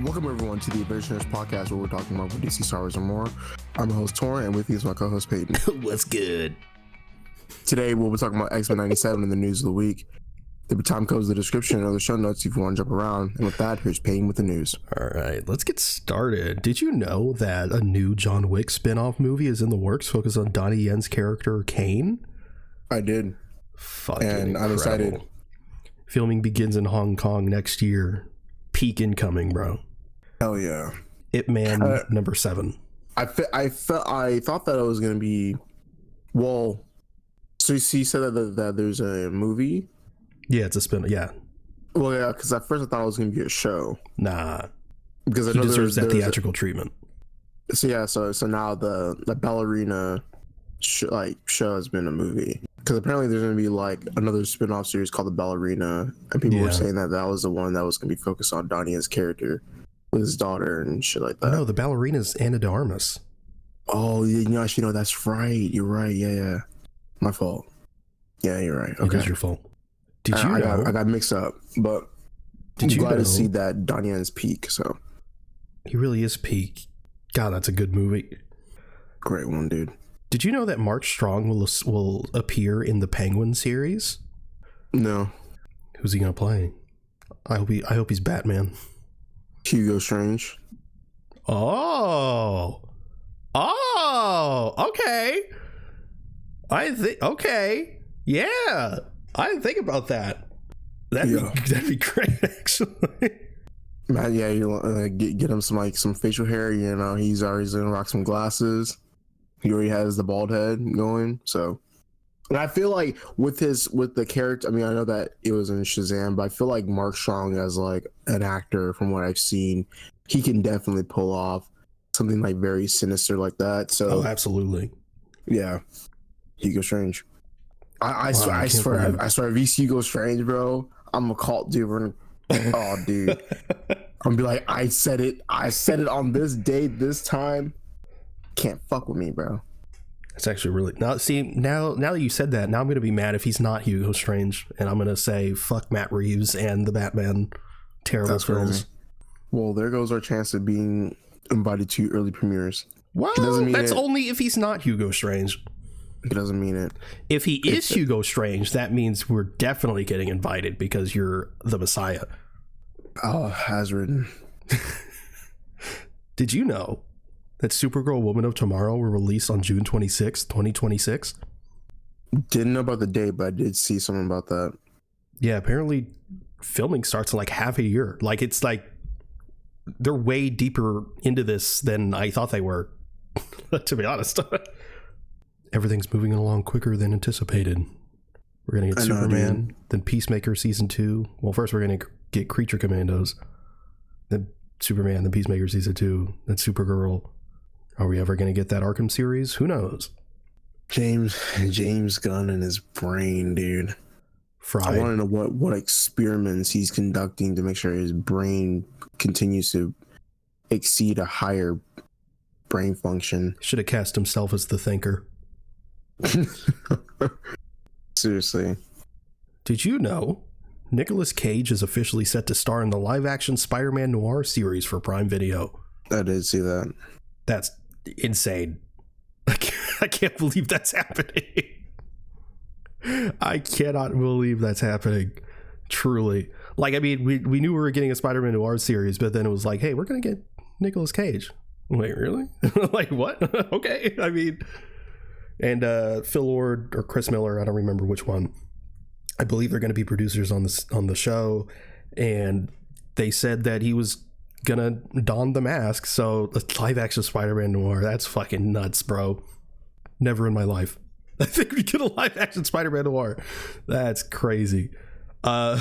Welcome everyone to the Avengenerds podcast where we're talking about DC, Star Wars, and more. I'm your host Torrin, and with me is my co-host Peyton. What's good? Today we'll be talking about X-Men 97 in the news of the week. The time codes in the description or the show notes if you want to jump around. And with that, here's Peyton with the news. All right, let's get started. Did you know that a new John Wick spin-off movie is in the works focused on Donnie Yen's character Kane? I did. Fucking and incredible. I'm excited. Filming begins in Hong Kong next year. Peak incoming, bro. Hell yeah. Ip Man number 7. I thought that it was going to be, well, so you said that there's a movie? Yeah, it's a spin. Yeah. Well, yeah, because at first I thought it was going to be a show. Nah. Because I he know deserves that theatrical treatment. So yeah, so now the ballerina show has been a movie. Because apparently there's going to be like another spin-off series called The Ballerina, and people were saying that was the one that was going to be focused on Donnie's character with his daughter and shit like that. No, The Ballerina's Ana de Armas. Oh, yeah, actually, no, that's right. You're right. Yeah. My fault. Yeah, you're right. Okay. It is your fault. Did you know? I got mixed up, but I'm glad to see that Donnie is peak, so. He really is peak. God, that's a good movie. Great one, dude. Did you know that Mark Strong will appear in the Penguin series? No. Who's he gonna play? I hope he's Batman. Hugo Strange. Oh, okay. Yeah, I didn't think about that. That'd be great, actually. Man, yeah, you get him some facial hair. You know, he's always gonna rock some glasses. He already has the bald head going, so. And I feel like with the character, I mean, I know that it was in Shazam, but I feel like Mark Strong as like an actor, from what I've seen, he can definitely pull off something like very sinister like that. So, absolutely, yeah. Hugo Strange. I swear, if he's Hugo Strange, bro, I'm a cult dude. Oh, dude, I'm gonna be like, I said it on this date, this time. Can't fuck with me, bro. It's actually really now that you said that, now I'm gonna be mad if he's not Hugo Strange, and I'm gonna say fuck Matt Reeves and the Batman terrible films. Well, there goes our chance of being invited to early premieres. Well, that's only if he's not Hugo Strange. It doesn't mean it. If he is Hugo Strange, that means we're definitely getting invited because you're the Messiah. Oh, as written. Did you know that Supergirl Woman of Tomorrow will release on June 26, 2026? Didn't know about the date, but I did see something about that. Yeah, apparently filming starts in like half a year. Like, it's like they're way deeper into this than I thought they were, to be honest. Everything's moving along quicker than anticipated. We're going to get Superman, then Peacemaker Season 2. Well, first we're going to get Creature Commandos, then Superman, then Peacemaker Season 2, then Supergirl. Are we ever going to get that Arkham series? Who knows? James Gunn and his brain, dude. Fried. I want to know what experiments he's conducting to make sure his brain continues to exceed a higher brain function. Should have cast himself as the Thinker. Seriously. Did you know Nicolas Cage is officially set to star in the live-action Spider-Man Noir series for Prime Video? I did see that. That's insane. I can't believe that's happening. I cannot believe that's happening. Truly. Like, I mean, we knew we were getting a Spider-Man Noir series, but then it was like, hey, we're going to get Nicolas Cage. Wait, really? Like, what? Okay. I mean, and Phil Lord or Chris Miller, I don't remember which one. I believe they're going to be producers on the show, and they said that he was gonna don the mask. So the live action Spider-Man Noir, that's fucking nuts, bro. Never in my life I think we get a live action Spider-Man Noir. That's crazy. But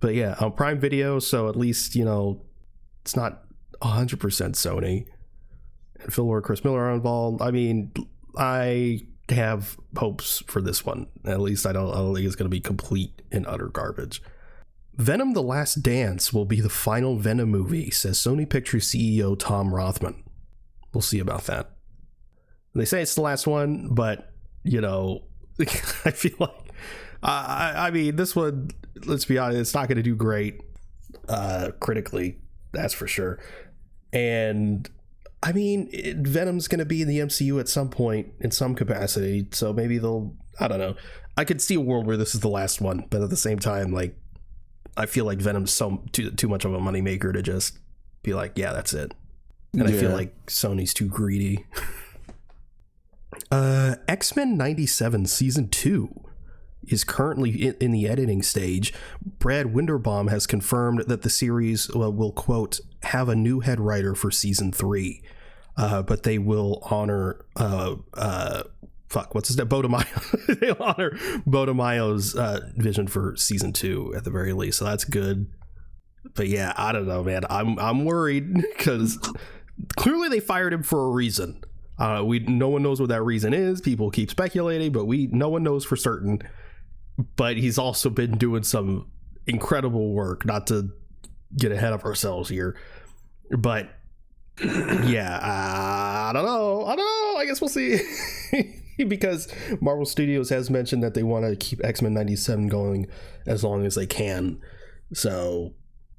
yeah, on Prime Video, so at least, you know, it's not 100% Sony. And Phil Lord, Chris Miller are involved. I mean, I have hopes for this one. At least I don't think it's going to be complete and utter garbage. Venom: The Last Dance will be the final Venom movie, says Sony Pictures CEO Tom Rothman. We'll see about that. They say it's the last one, but, you know, I feel like, I mean, this one, let's be honest, it's not going to do great. critically, that's for sure. And I mean, Venom's going to be in the MCU at some point in some capacity, so maybe they'll, I don't know. I could see a world where this is the last one, but at the same time, like, I feel like Venom's too much of a moneymaker to just be like, yeah, that's it. And I feel like Sony's too greedy. X-Men 97 Season 2 is currently in the editing stage. Brad Winderbaum has confirmed that the series will, quote, have a new head writer for Season 3. But they will honor... what's his name? Bodemayo. They'll honor Bodemayo's vision for Season 2 at the very least. So that's good. But yeah, I don't know, man. I'm worried because clearly they fired him for a reason. No one knows what that reason is. People keep speculating, but no one knows for certain. But he's also been doing some incredible work, not to get ahead of ourselves here. But yeah, I don't know. I guess we'll see. Because Marvel Studios has mentioned that they want to keep X-Men 97 going as long as they can. So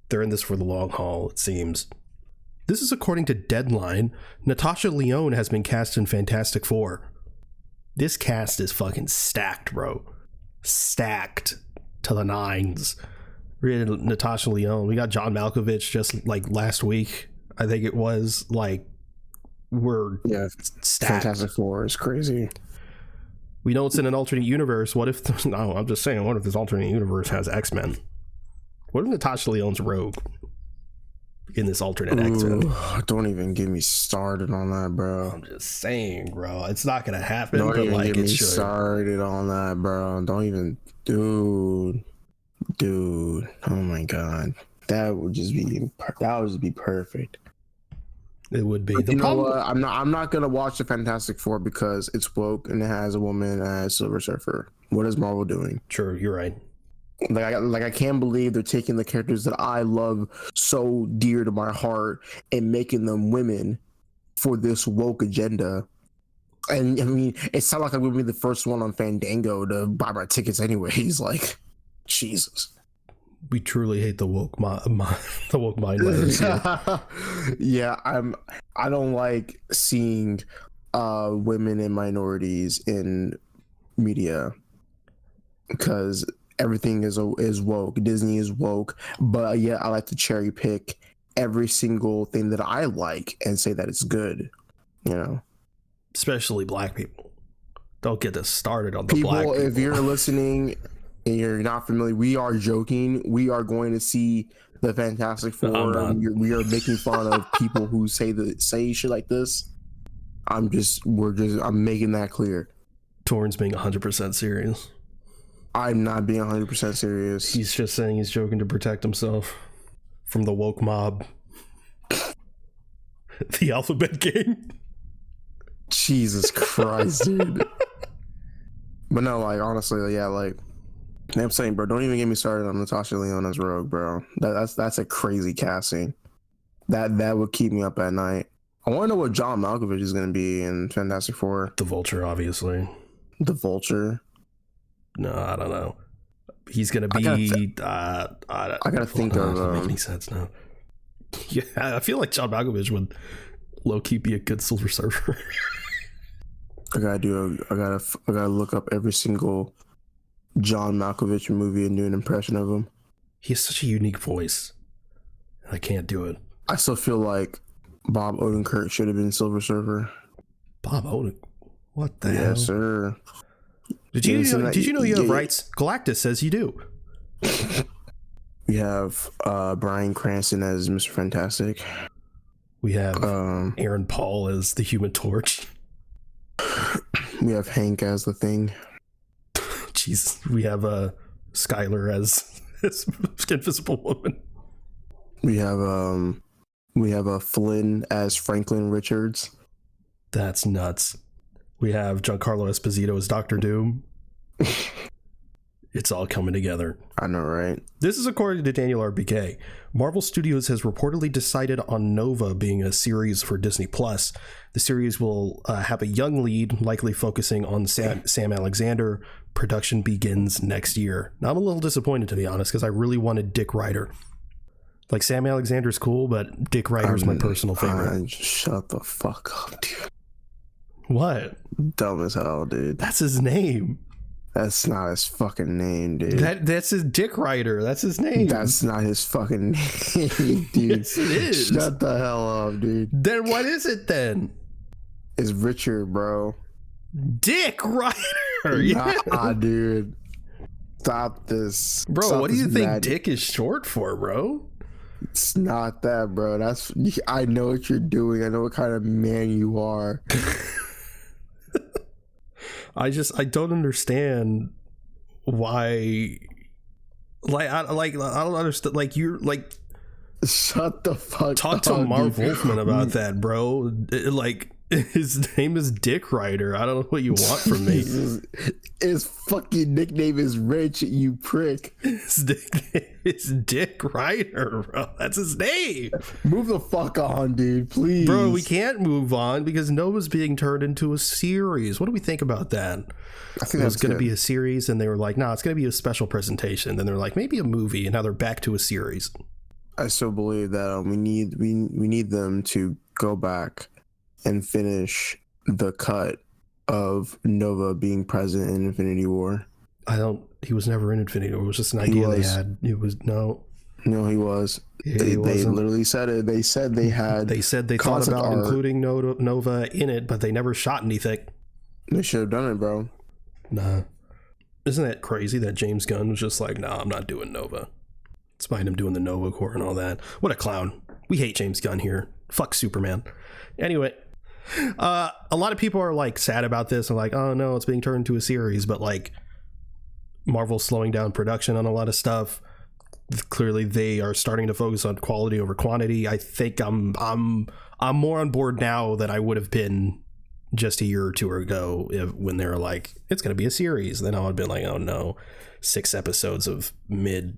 they're in this for the long haul, it seems. This is according to Deadline. Natasha Lyonne has been cast in Fantastic Four. This cast is fucking stacked, bro. Stacked to the nines. We had Natasha Lyonne. We got John Malkovich just like last week, I think it was. Like, we're stacked. Fantastic Four is crazy. We know it's in an alternate universe. What if... No, I'm just saying, what if this alternate universe has X-Men? What if Natasha Lyonne's Rogue in this alternate X-Men? Don't even get me started on that, bro. I'm just saying, bro. It's not going to happen, don't but even like, get it me should. started on that, bro. Don't even... Dude. Oh, my God. That would just be perfect. It would be. You know what? I'm not gonna watch the Fantastic Four because it's woke and it has a woman as Silver Surfer. What is Marvel doing? Sure, you're right. Like I can't believe they're taking the characters that I love so dear to my heart and making them women for this woke agenda. And I mean, it's not like I'm gonna be the first one on Fandango to buy my tickets anyways. Like, Jesus. We truly hate the woke the woke minders. Yeah, I don't like seeing women and minorities in media because everything is woke. Disney is woke, but yeah, I like to cherry pick every single thing that I like and say that it's good. You know, especially black people. Don't get us started on the black people. If you're listening and you're not familiar, we are joking. We are going to see the Fantastic Four. We are making fun of people who say shit like this. I'm making that clear. Torrance being 100% serious. I'm not being 100% serious. He's just saying he's joking to protect himself from the woke mob. The Alphabet Gang. Jesus Christ, dude. But no, like, honestly, yeah, like, I'm saying, bro, don't even get me started on Natasha Lyonne as Rogue, bro. That's a crazy casting. That would keep me up at night. I want to know what John Malkovich is going to be in Fantastic Four. The Vulture, obviously. The Vulture? No, I don't know. He's going to be... I gotta think of... Doesn't make any sense now. Yeah, I feel like John Malkovich would low-key be a good Silver Surfer. I gotta look up every single John Malkovich movie and do an impression of him. He has such a unique voice. I can't do it. I still feel like Bob Odenkirk should have been Silver Surfer. Bob Odenkirk? What the hell? Yes, sir. Did you know you have rights? Galactus says you do. We have Bryan Cranston as Mr. Fantastic. We have Aaron Paul as the Human Torch. We have Hank as the Thing. Jesus. We have Skylar as Invisible Woman. We have Flynn as Franklin Richards. That's nuts. We have Giancarlo Esposito as Dr. Doom. It's all coming together. I know, right? This is according to Daniel RBK. Marvel Studios has reportedly decided on Nova being a series for Disney+. The series will have a young lead, likely focusing on Sam Alexander. Production begins next year. Now, I'm a little disappointed, to be honest, because I really wanted Dick Ryder. Like Sam Alexander's cool, but Dick Ryder's my personal favorite. Shut the fuck up, dude. What? Dumb as hell, dude. That's his name. That's not his fucking name, dude. That's his Dick Ryder. That's his name. That's not his fucking name, dude. Yes, it is. Shut the hell up, dude. Then what is it then? It's Richard, bro. Dick Ryder. Yeah. Nah, dude. Stop this. Bro, Stop what do you think mad. Dick is short for, bro? It's not that, bro. I know what you're doing. I know what kind of man you are. I don't understand why. I don't understand. Like, you're like, shut the fuck talk up. to Marv dude. Wolfman about that, bro. His name is Dick Ryder. I don't know what you want from me. His fucking nickname is Rich, you prick. His nickname is Dick Ryder, bro. That's his name. Move the fuck on, dude, please. Bro, we can't move on because Nova's being turned into a series. What do we think about that? I think it was going to be a series, and they were like, nah, it's going to be a special presentation. Then they're like, maybe a movie, and now they're back to a series. I still believe that we need them to go back and finish the cut of Nova being present in Infinity War. He was never in Infinity War. It was just an idea they had. It was no, he was. Yeah, they literally said it. They said they thought about including Nova in it, but they never shot anything. They should have done it, bro. Nah. Isn't that crazy that James Gunn was just like, nah, I'm not doing Nova, despite him doing the Nova Corps and all that? What a clown. We hate James Gunn here. Fuck Superman. Anyway, a lot of people are like sad about this and like, oh no, it's being turned into a series, but like Marvel's slowing down production on a lot of stuff. Clearly they are starting to focus on quality over quantity. I think I'm more on board now than I would have been just a year or two ago when they were like, it's going to be a series. Then I would have been like, oh no, 6 episodes of mid.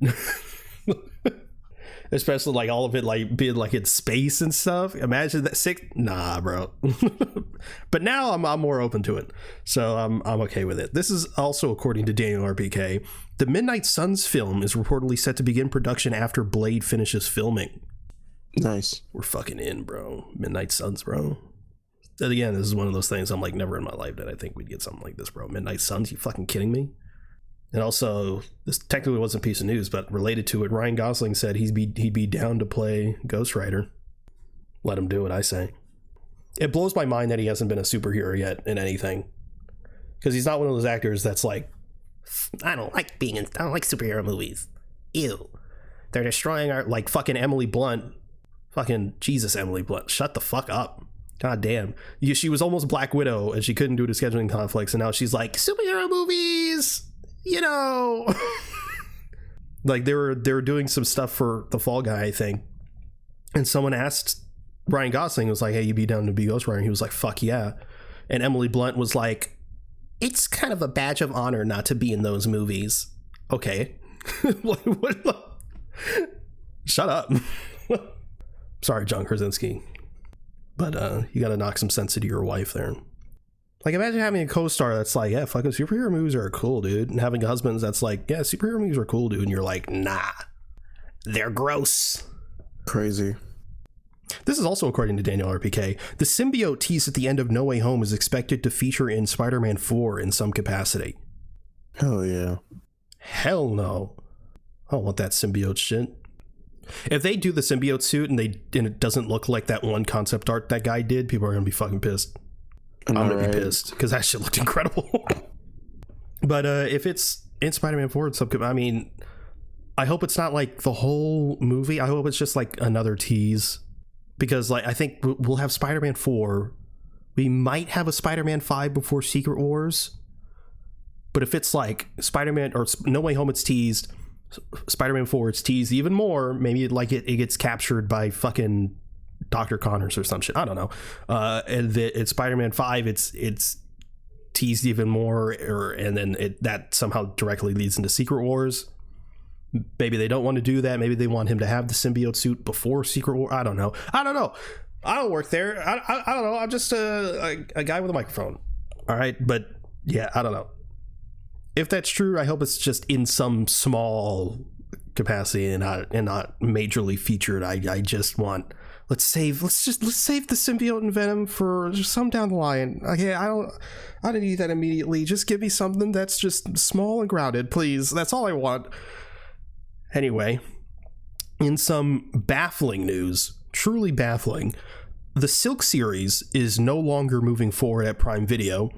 Especially like all of it like being like in space and stuff. Imagine that. 6. Nah, bro. But now I'm more open to it, so I'm okay with it. This is also according to Daniel RPK. The Midnight Suns film is reportedly set to begin production after Blade finishes filming. Nice. We're fucking in, bro. Midnight Suns, bro. And again, this is one of those things I'm like, never in my life did I think we'd get something like this, bro. Midnight Suns, you fucking kidding me? And also, this technically wasn't a piece of news, but related to it, Ryan Gosling said he'd be down to play Ghost Rider. Let him do it, I say. It blows my mind that he hasn't been a superhero yet in anything, because he's not one of those actors that's like, I don't like superhero movies. Ew, they're destroying our, like fucking Emily Blunt. Fucking Jesus, Emily Blunt, shut the fuck up. God damn. She was almost Black Widow and she couldn't due to scheduling conflicts, and now she's like, superhero movies. You know, like they were doing some stuff for the Fall Guy, I think, and someone asked Ryan Gosling, was like, hey, you be down to be Ghost Rider? And he was like, fuck yeah. And Emily Blunt was like, it's kind of a badge of honor not to be in those movies. Okay. what? Shut up. Sorry, John Krasinski, but you gotta knock some sense into your wife there. Like, imagine having a co-star that's like, yeah, fucking superhero movies are cool, dude. And having husbands that's like, yeah, superhero movies are cool, dude. And you're like, nah, they're gross. Crazy. This is also according to Daniel RPK. The symbiote tease at the end of No Way Home is expected to feature in Spider-Man 4 in some capacity. Hell yeah. Hell no. I don't want that symbiote shit. If they do the symbiote suit and it doesn't look like that one concept art that guy did, people are going to be fucking pissed. I'm gonna be pissed because that shit looked incredible. But if it's in Spider-Man 4, I mean, I hope it's not like the whole movie. I hope it's just like another tease, because like I think we'll have Spider-Man 4. We might have a Spider-Man 5 before Secret Wars. But if it's like Spider-Man or No Way Home, it's teased. Spider-Man 4, it's teased even more. Maybe like it gets captured by fucking Dr. Connors or some shit. I don't know. And it's Spider-Man 5. It's teased even more, and then that somehow directly leads into Secret Wars. Maybe they don't want to do that. Maybe they want him to have the symbiote suit before Secret War. I don't know. I don't work there. I don't know. I'm just a guy with a microphone. All right, but yeah, I don't know. If that's true, I hope it's just in some small capacity and not majorly featured. I just want let's save the symbiote and Venom for some down the line. Okay, I don't need that immediately. Just give me something that's just small and grounded, please. That's all I want. Anyway, in some baffling news, truly baffling, the Silk series is no longer moving forward at Prime Video,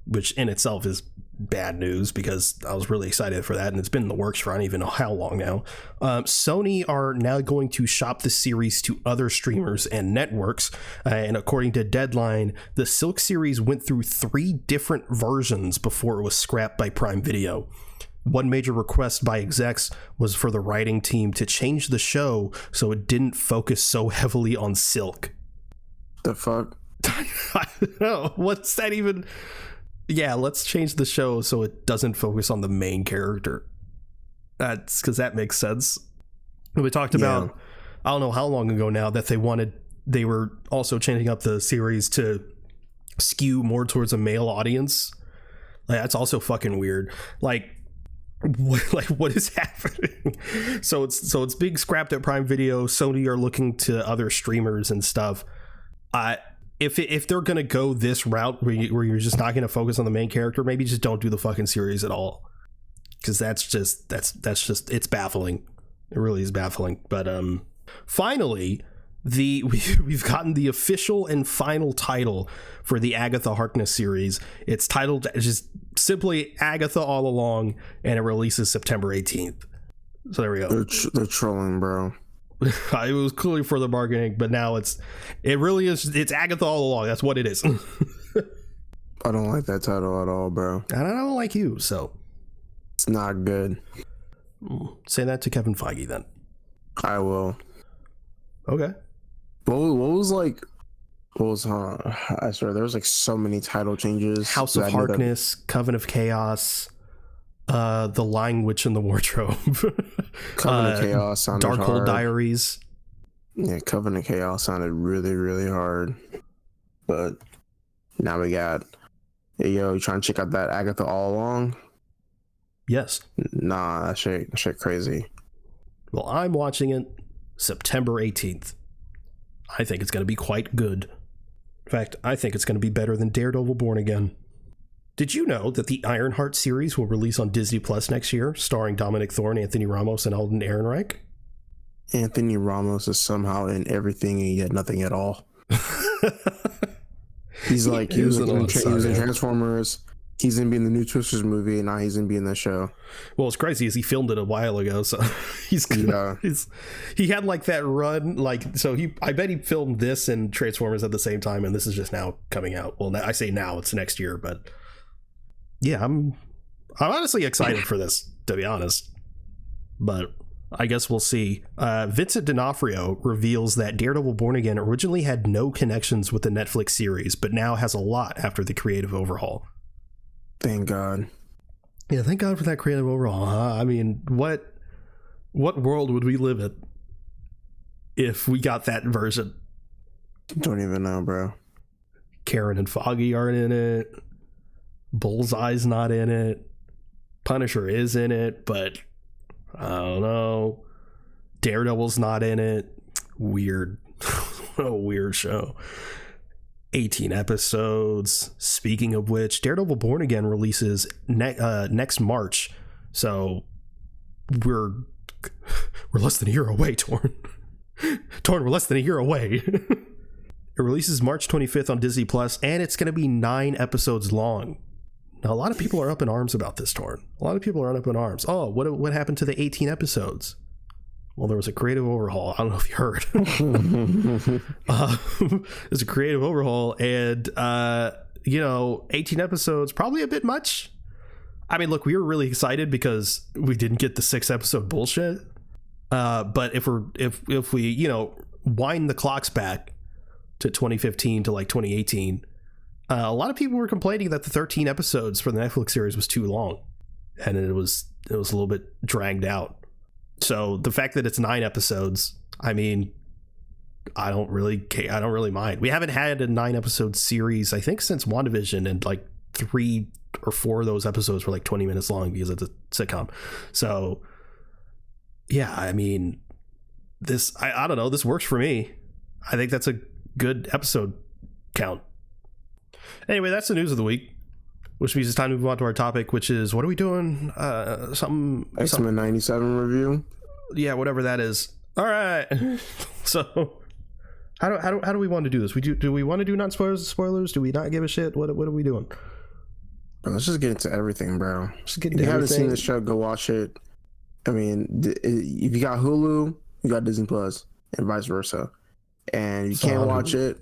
which in itself is bad news because I was really excited for that, and it's been in the works for I don't even know how long now. Sony are now going to shop the series to other streamers and networks, and according to Deadline, the Silk series went through 3 different versions before it was scrapped by Prime Video. One major request by execs was for the writing team to change the show so it didn't focus so heavily on Silk. The fuck? I don't know. What's that even? Yeah, let's change the show so it doesn't focus on the main character. That's because that makes sense. We talked about, I don't know how long ago now, that they were also changing up the series to skew more towards a male audience. Like, that's also fucking weird. What is happening? So it's being scrapped at Prime Video. Sony are looking to other streamers and stuff. If they're gonna go this route where you're just not gonna focus on the main character, maybe just don't do the fucking series at all, because that's just it's baffling. It really is baffling. But finally, we've gotten the official and final title for the Agatha Harkness series. It's titled just simply Agatha All Along, and it releases September 18th. So there we go. They're trolling, bro. It was clearly for the marketing, but now it's Agatha All Along. That's what it is. I don't like that title at all, bro. And I don't like you, so it's not good. Say that to Kevin Feige then. I will. Okay. What was I swear there was like so many title changes. House of Harkness, Coven of Chaos, The Lying Witch in the Wardrobe, Coven of Chaos sounded Darkhold hard. Diaries. Yeah, Coven of Chaos sounded really, really hard. But now we got, hey, yo, you trying to check out that Agatha All Along? Yes. Nah, that shit crazy. Well, I'm watching it September 18th. I think it's going to be quite good. In fact, I think it's going to be better than Daredevil Born Again. Did you know that the Ironheart series will release on Disney Plus next year, starring Dominic Thorne, Anthony Ramos, and Alden Ehrenreich? Anthony Ramos is somehow in everything and yet nothing at all. He was in Transformers. He's in being the new Twisters movie, and now he's in being the show. Well, it's crazy is he filmed it a while ago, so he had like that run, I bet he filmed this and Transformers at the same time, and this is just now coming out. Well, I say now, it's next year, but yeah, I'm honestly excited for this, to be honest. But I guess we'll see. Vincent D'Onofrio reveals that Daredevil Born Again originally had no connections with the Netflix series, but now has a lot after the creative overhaul. Thank God. Yeah, thank God for that creative overhaul, huh? I mean, what world would we live in if we got that version? Don't even know, bro. Karen and Foggy aren't in it. Bullseye's not in it. Punisher is in it, but I don't know. Daredevil's not in it. Weird. What a weird show. 18 episodes. Speaking of which, Daredevil Born Again releases next March. So we're less than a year away, Torn. We're less than a year away. It releases March 25th on Disney Plus, and it's going to be 9 episodes long. Now, a lot of people are up in arms about this, Torn. A lot of people are up in arms. Oh, what happened to the 18 episodes? Well, there was a creative overhaul. I don't know if you heard. There's a creative overhaul, and 18 episodes, probably a bit much. I mean, look, we were really excited because we didn't get the 6-episode bullshit. But if we wind the clocks back to 2015 to like 2018, a lot of people were complaining that the 13 episodes for the Netflix series was too long, and it was a little bit dragged out. So the fact that it's 9 episodes, I mean, I don't really care. I don't really mind. We haven't had a 9-episode series, I think, since WandaVision, and like 3 or 4 of those episodes were like 20 minutes long because it's a sitcom. So yeah, I mean, this, I don't know, this works for me. I think that's a good episode count. Anyway, that's the news of the week, which means it's time to move on to our topic, which is, what are we doing? X-Men 97 review. Yeah, whatever that is. All right. So how do we want to do this? Do we want to do non-spoilers? Do we not give a shit? What are we doing? Bro, let's just get into everything, bro. Just get if you haven't seen this show, go watch it. I mean, if you got Hulu, you got Disney Plus, and vice versa. And if you can't watch it,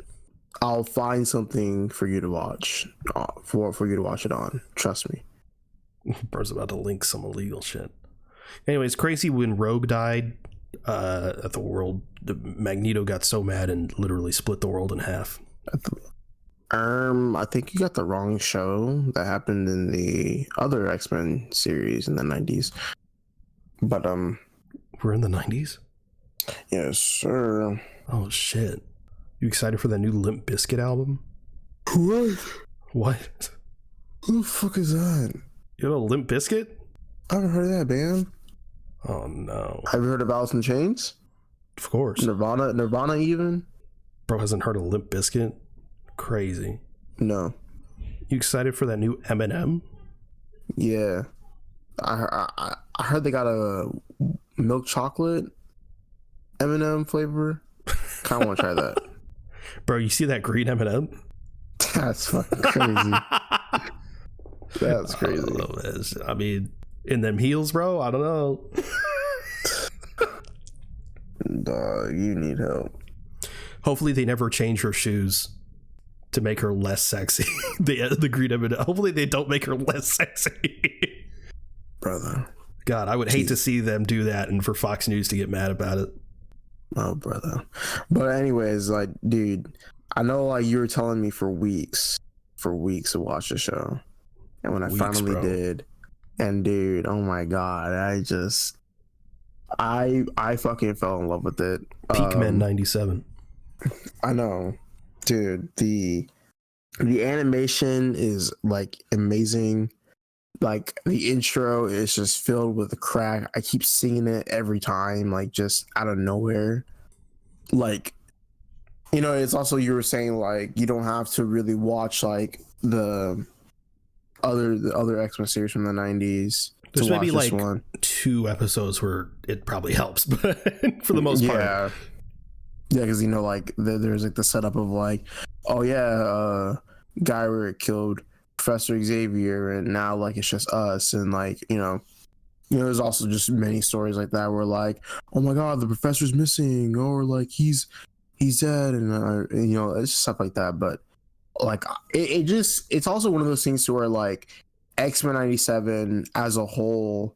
I'll find something for you to watch, for you to watch it on. Trust me. Bro's about to link some illegal shit. Anyways, crazy when Rogue died. Magneto got so mad and literally split the world in half. I think you got the wrong show. That happened in the other X-Men series in the 90s. But we're in the 90s? Yes, sir. Oh shit. You excited for that new Limp Bizkit album? What? Who the fuck is that? You know Limp Bizkit? I haven't heard of that band. Oh no. Have you heard of Alice in Chains? Of course. Nirvana even? Bro hasn't heard of Limp Bizkit? Crazy. No. You excited for that new Eminem? Yeah. I heard they got a milk chocolate M&M flavor. Kind of want to try that. Bro, you see that green M&M? That's fucking crazy. That's crazy. I love this. I mean, in them heels, bro, I don't know. Dog, you need help. Hopefully they never change her shoes to make her less sexy. the green M&M. Hopefully they don't make her less sexy. Brother. God, I would hate to see them do that and for Fox News to get mad about it. Oh, brother. But anyways, like, dude, I know like you were telling me for weeks to watch the show. And when I finally did, and dude, oh my God, I fucking fell in love with it. Peakman 97. I know. Dude, the animation is like amazing. Like the intro is just filled with crack. I keep singing it every time, like just out of nowhere. Like, you know, it's also, you were saying like you don't have to really watch like the other X-Men series from the 90s. There's maybe like 2 episodes where it probably helps, but for the most part. Yeah, because you know, like there's like the setup of like, oh yeah, guy where it killed Professor Xavier, and now like it's just us, and like you know there's also just many stories like that where like, oh my God, the professor's missing, or like he's dead, and you know, it's just stuff like that. But like it's also one of those things to where like X-Men 97 as a whole,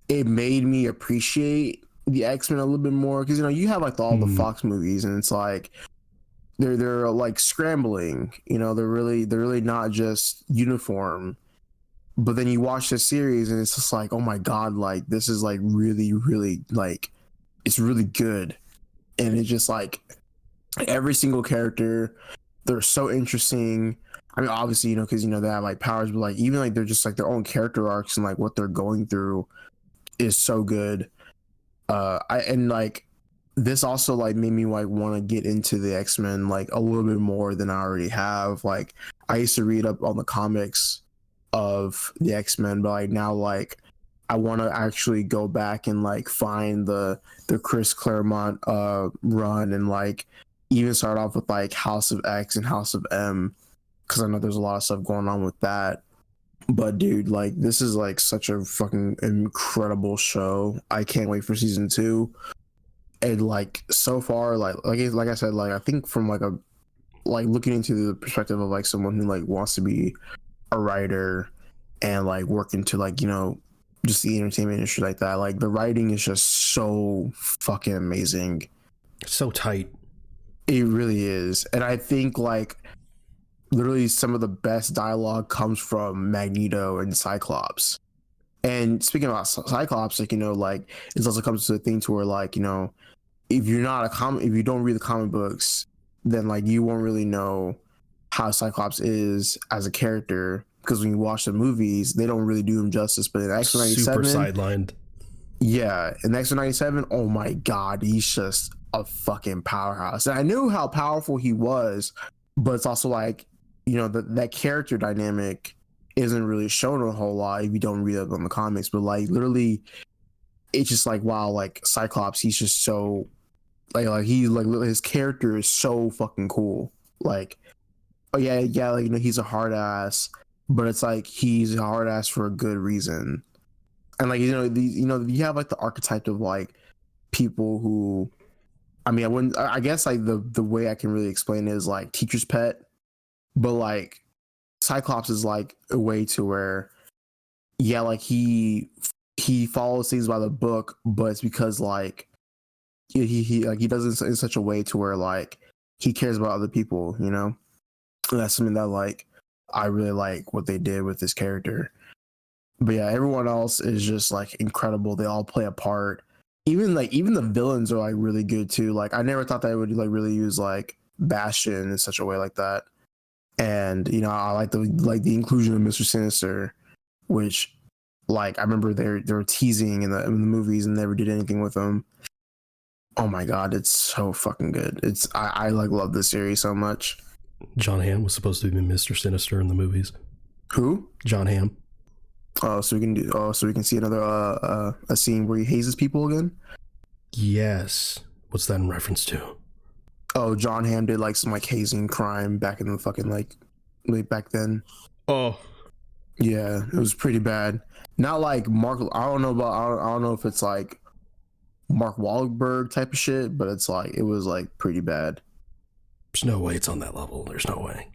it made me appreciate the X-Men a little bit more, because you know you have like all the Fox movies, and it's like they're like scrambling, you know, they're really not just uniform. But then you watch the series and it's just like, oh my God, like this is like really like it's really good. And it's just like every single character, they're so interesting. I mean, obviously, you know, because you know they have like powers, but like even like they're just like their own character arcs, and like what they're going through is so good. And like this also like made me like want to get into the X-Men like a little bit more than I already have. Like I used to read up on the comics of the X-Men, but like now like I want to actually go back and like find the Chris Claremont run, and like even start off with like House of X and House of M, because I know there's a lot of stuff going on with that. But dude, like this is like such a fucking incredible show. I can't wait for season 2. And like so far, like I said, like I think from like looking into the perspective of like someone who like wants to be a writer and like work into like, you know, just the entertainment industry like that, like the writing is just so fucking amazing. So tight. It really is. And I think like literally some of the best dialogue comes from Magneto and Cyclops. And speaking about Cyclops, like, you know, like it also comes to the thing to where like, you know, if you don't read the comic books, then like you won't really know how Cyclops is as a character, because when you watch the movies, they don't really do him justice. But in X-Men 97, super sidelined. Yeah, in X-97, oh my god, he's just a fucking powerhouse. And I knew how powerful he was, but it's also like, that character dynamic isn't really shown a whole lot if you don't read up on the comics. But like literally, it's just like, wow, like Cyclops, he's just so like his character is so fucking cool. Like, oh yeah, like he's a hard ass, but it's like he's a hard ass for a good reason. And like you have like the archetype of like people who, I mean, I guess like the way I can really explain it is like teacher's pet, but like Cyclops is like a way to where, yeah, like he follows things by the book, but it's because like he does it in such a way to where like he cares about other people, and that's something that like I really like what they did with this character. But yeah, everyone else is just like incredible. They all play a part. Even the villains are like really good too. Like I never thought that I would like really use like Bastion in such a way like that. And I like the inclusion of Mr. Sinister, which like I remember they were teasing in the movies and never did anything with him. Oh my god, it's so fucking good. I like love this series so much. John Hamm was supposed to be Mr. Sinister in the movies. Who? John Hamm. Oh, so we can see another a scene where he hazes people again? Yes. What's that in reference to? Oh, John Hamm did like some like hazing crime back in the fucking like back then. Oh. Yeah, it was pretty bad. Not like Mark. I don't know if it's like Mark Wahlberg type of shit, but it's like it was like pretty bad. There's no way it's on that level. There's no way.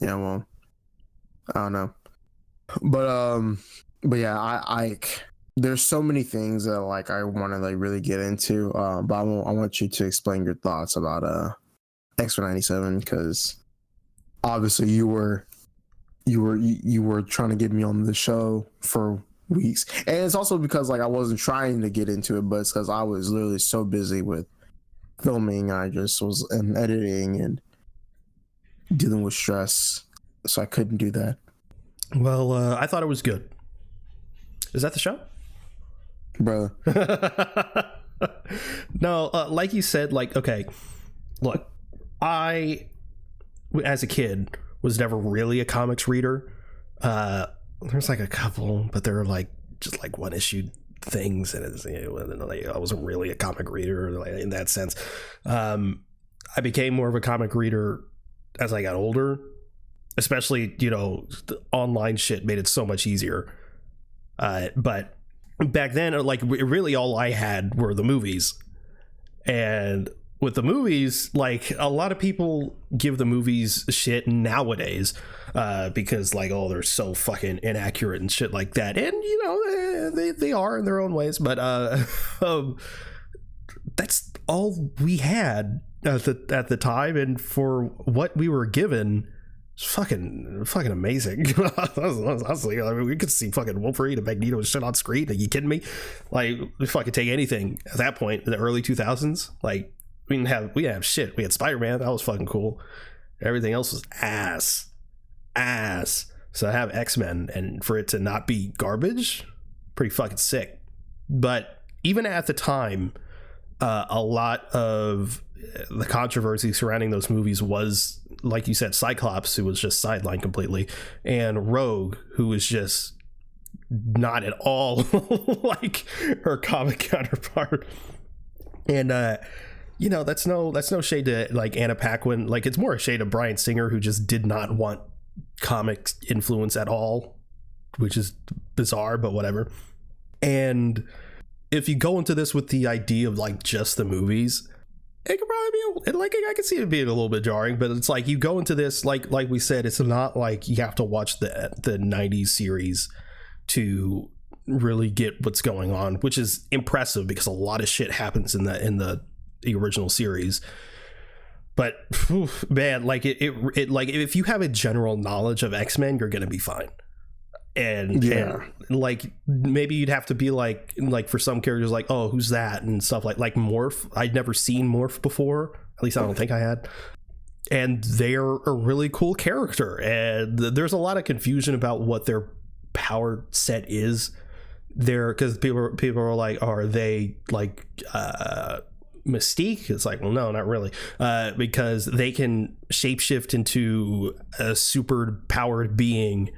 Yeah, well, I don't know. But yeah, I there's so many things that like I want to like really get into. But I want you to explain your thoughts about X-97, because obviously you were trying to get me on the show for weeks, and it's also because like I wasn't trying to get into it, but it's because I was literally so busy with filming. I just was and editing and dealing with stress, so I couldn't do that. Well, I thought it was good. Is that the show? Bro. No, like you said, like, okay, look, I, as a kid, was never really a comics reader. There's like a couple, but they're like just like one issue things, and I wasn't really a comic reader like, in that sense. I became more of a comic reader as I got older. Especially, the online shit made it so much easier. But back then, like, really all I had were the movies. And with the movies, like, a lot of people give the movies shit nowadays because, like, oh, they're so fucking inaccurate and shit like that. And, they are in their own ways. But that's all we had at the time. And for what we were given, fucking amazing. Honestly, I mean, we could see fucking Wolverine and Magneto and shit on screen. Are you kidding me? Like, we fucking take anything at that point in the early 2000s. Like, we didn't have shit. We had Spider-Man. That was fucking cool. Everything else was ass. So I have X-Men, and for it to not be garbage, pretty fucking sick. But even at the time, a lot of the controversy surrounding those movies was, like you said, Cyclops, who was just sidelined completely, and Rogue, who was just not at all like her comic counterpart. And that's no shade to like Anna Paquin. Like, it's more a shade of Bryan Singer, who just did not want comic influence at all, which is bizarre, but whatever. And if you go into this with the idea of like just the movies, it could probably be like, I could see it being a little bit jarring, but it's like you go into this like we said, it's not like you have to watch the 90s series to really get what's going on, which is impressive because a lot of shit happens in the original series. But man, like it like if you have a general knowledge of X-Men, you're gonna be fine. And like maybe you'd have to be like for some characters, like, oh, who's that and stuff, like Morph. I'd never seen Morph before, at least I don't think I had, and they're a really cool character, and there's a lot of confusion about what their power set is they're, because people are like, are they like Mystique? It's like, well, no, not really, because they can shapeshift into a super powered being,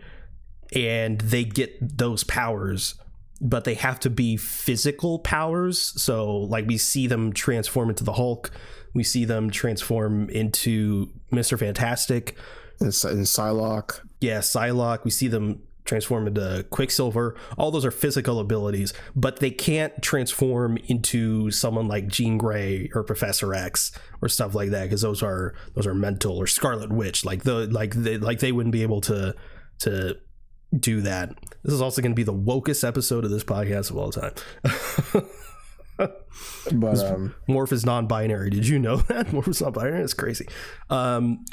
and they get those powers, but they have to be physical powers. So like we see them transform into the Hulk, we see them transform into Mr. Fantastic and Psylocke. Yeah, Psylocke. We see them transform into Quicksilver. All those are physical abilities, but they can't transform into someone like Jean Grey or Professor X or stuff like that, because those are mental, or Scarlet Witch. They wouldn't be able to do that. This is also going to be the wokest episode of this podcast of all time. But Morph is non-binary. Did you know that? Morph is non-binary? That's crazy.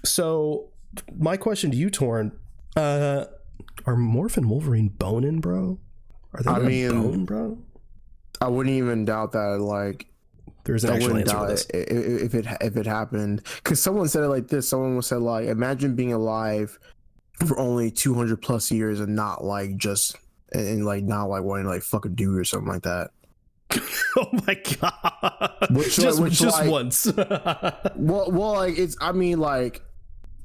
So my question to you, Torn, are Morph and Wolverine boning, bro? Are they bone, bro? I wouldn't even doubt that. Like, there's an actual answer to this. If it happened, because someone said it like this. Someone said, like, imagine being alive for only 200 plus years and not like just and like not like wanting to like fuck a dude or something like that. Oh my god! Just like, once. well, like it's. I mean, like,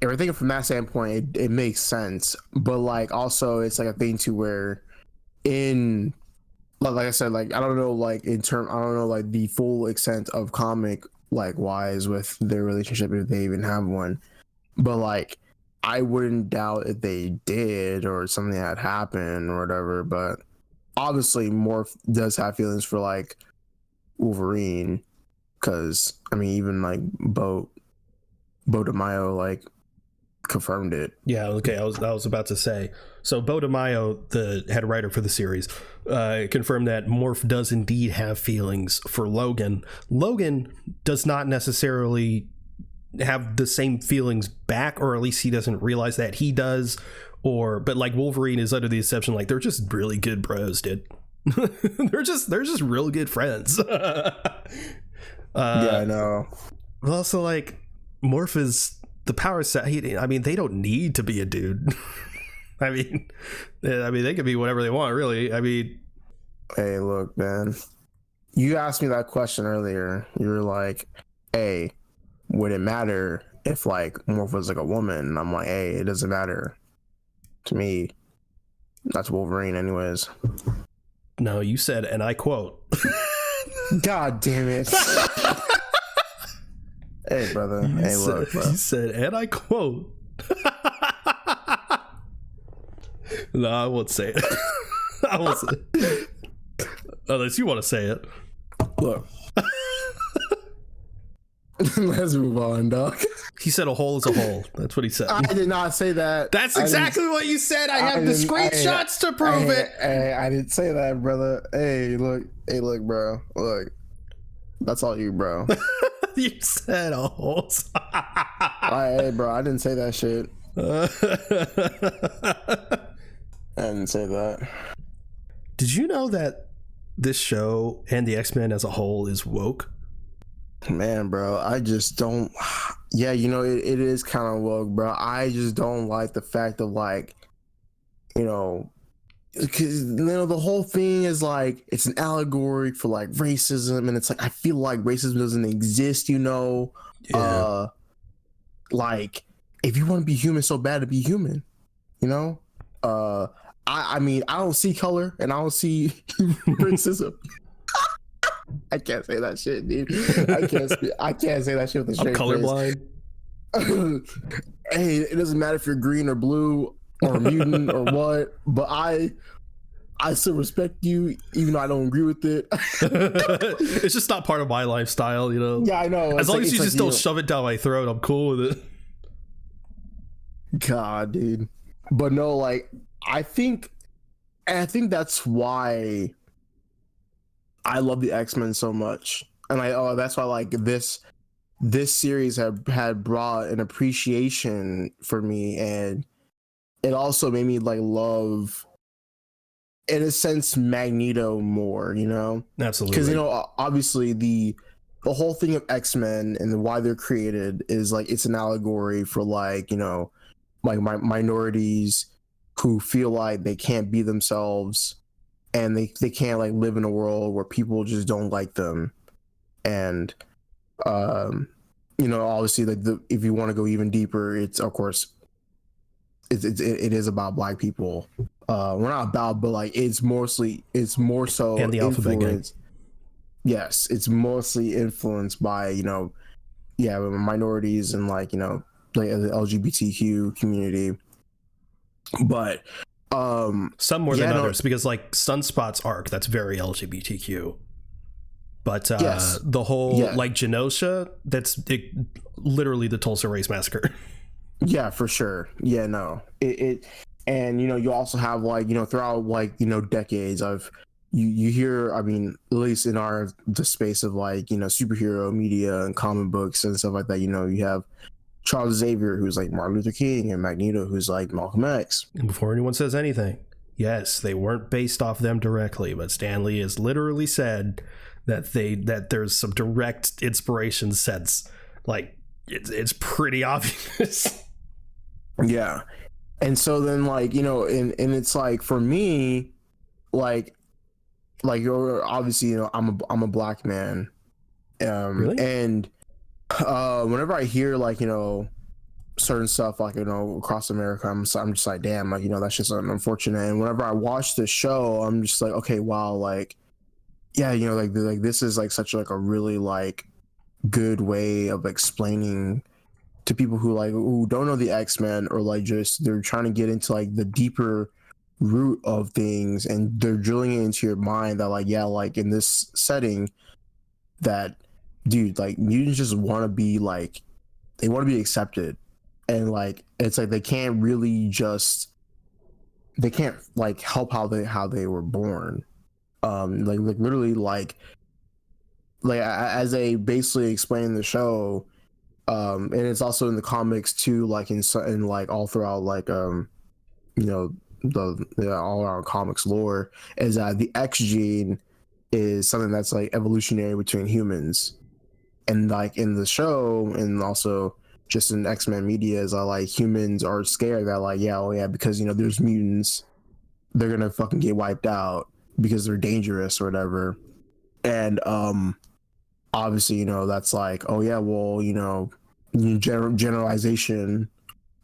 if we're thinking from that standpoint, it makes sense. But like, also, it's like a thing too where, in, like I said, like I don't know, like I don't know, like the full extent of comic like wise with their relationship, if they even have one. But like, I wouldn't doubt if they did or something had happened or whatever. But obviously Morph does have feelings for like Wolverine, because I mean even like Bo DeMaio like confirmed it. Yeah, okay, I was about to say, so Bo DeMaio, the head writer for the series, confirmed that Morph does indeed have feelings for Logan. Logan does not necessarily have the same feelings back, or at least he doesn't realize that he does. But like Wolverine is under the exception, like they're just really good bros, dude. they're just real good friends. Yeah, I know. Also, like, Morph is the power set. I mean, they don't need to be a dude. I mean, they can be whatever they want, really. I mean, hey, look, man. You asked me that question earlier. You were like, "Hey, would it matter if like Morph was like a woman?" And I'm like, "Hey, it doesn't matter to me. That's Wolverine, anyways." No, you said, and I quote. God damn it. Hey, brother. Look, bro. You said, and I quote. No, I won't say it. I won't say it. Unless you want to say it. Look. Let's move on, dog. He said a hole is a hole. That's what he said. I did not say that. That's exactly what you said. I have the screenshots to prove it. Hey, I didn't say that, brother. Hey, look, bro. Look. That's all you, bro. You said a hole. Hey, bro, I didn't say that shit. I didn't say that. Did you know that this show and the X-Men as a whole is woke? Man, bro, I just don't. Yeah, you know, it is kind of woke, bro. I just don't like the fact of like, you know, because you know the whole thing is like it's an allegory for like racism, and it's like I feel like racism doesn't exist, you know. Yeah. Like if you want to be human so bad to be human, you know. I mean I don't see color and I don't see racism. I can't say that shit, dude. I can't say that shit with a straight colorblind. Hey, it doesn't matter if you're green or blue or a mutant or what, but I still respect you, even though I don't agree with it. It's just not part of my lifestyle, you know. Yeah, I know. As long as you just don't shove it down my throat, I'm cool with it. God, dude. But no, like I think that's why I love the X-Men so much, and that's why like this series had brought an appreciation for me, and it also made me like love, in a sense, Magneto more, you know. Absolutely, because you know obviously the whole thing of X-Men and why they're created is like it's an allegory for like, you know, like minorities who feel like they can't be themselves and they can't like live in a world where people just don't like them. And obviously, like if you want to go even deeper, it's of course it is about black people. We're not about, but like it's more so and the alphabet gang. Yes, it's mostly influenced by minorities and like the LGBTQ community, but some more than others, because like Sunspot's arc, that's very LGBTQ. But yes. The whole like Genosha, that's literally the Tulsa Race Massacre. Yeah, for sure. Yeah, no, it and you also have like throughout like decades of you hear, I mean, at least in the space of like superhero media and comic books and stuff like that, you have Charles Xavier, who's like Martin Luther King, and Magneto, who's like Malcolm X. And before anyone says anything, yes, they weren't based off them directly, but Stan Lee has literally said that there's some direct inspiration sense. Like it's pretty obvious. Yeah. And so then like and it's like for me, like you're obviously I'm a black man, really? And whenever I hear like certain stuff like across America, I'm just like, damn, like that's just unfortunate. And whenever I watch the show, I'm just like, okay, wow, like yeah, like this is like such like a really like good way of explaining to people who don't know the X-Men, or like just they're trying to get into like the deeper root of things, and they're drilling it into your mind that like, yeah, like in this setting that dude, like mutants just want to be like, they want to be accepted, and like it's like they can't like help how they were born. Like literally like as they basically explain the show, and it's also in the comics too, like in like all throughout like the all around comics lore, is that the X gene is something that's like evolutionary between humans, and like in the show and also just in X-Men media is that like humans are scared that like because there's mutants, they're gonna fucking get wiped out because they're dangerous or whatever. And obviously that's like, oh yeah, well generalization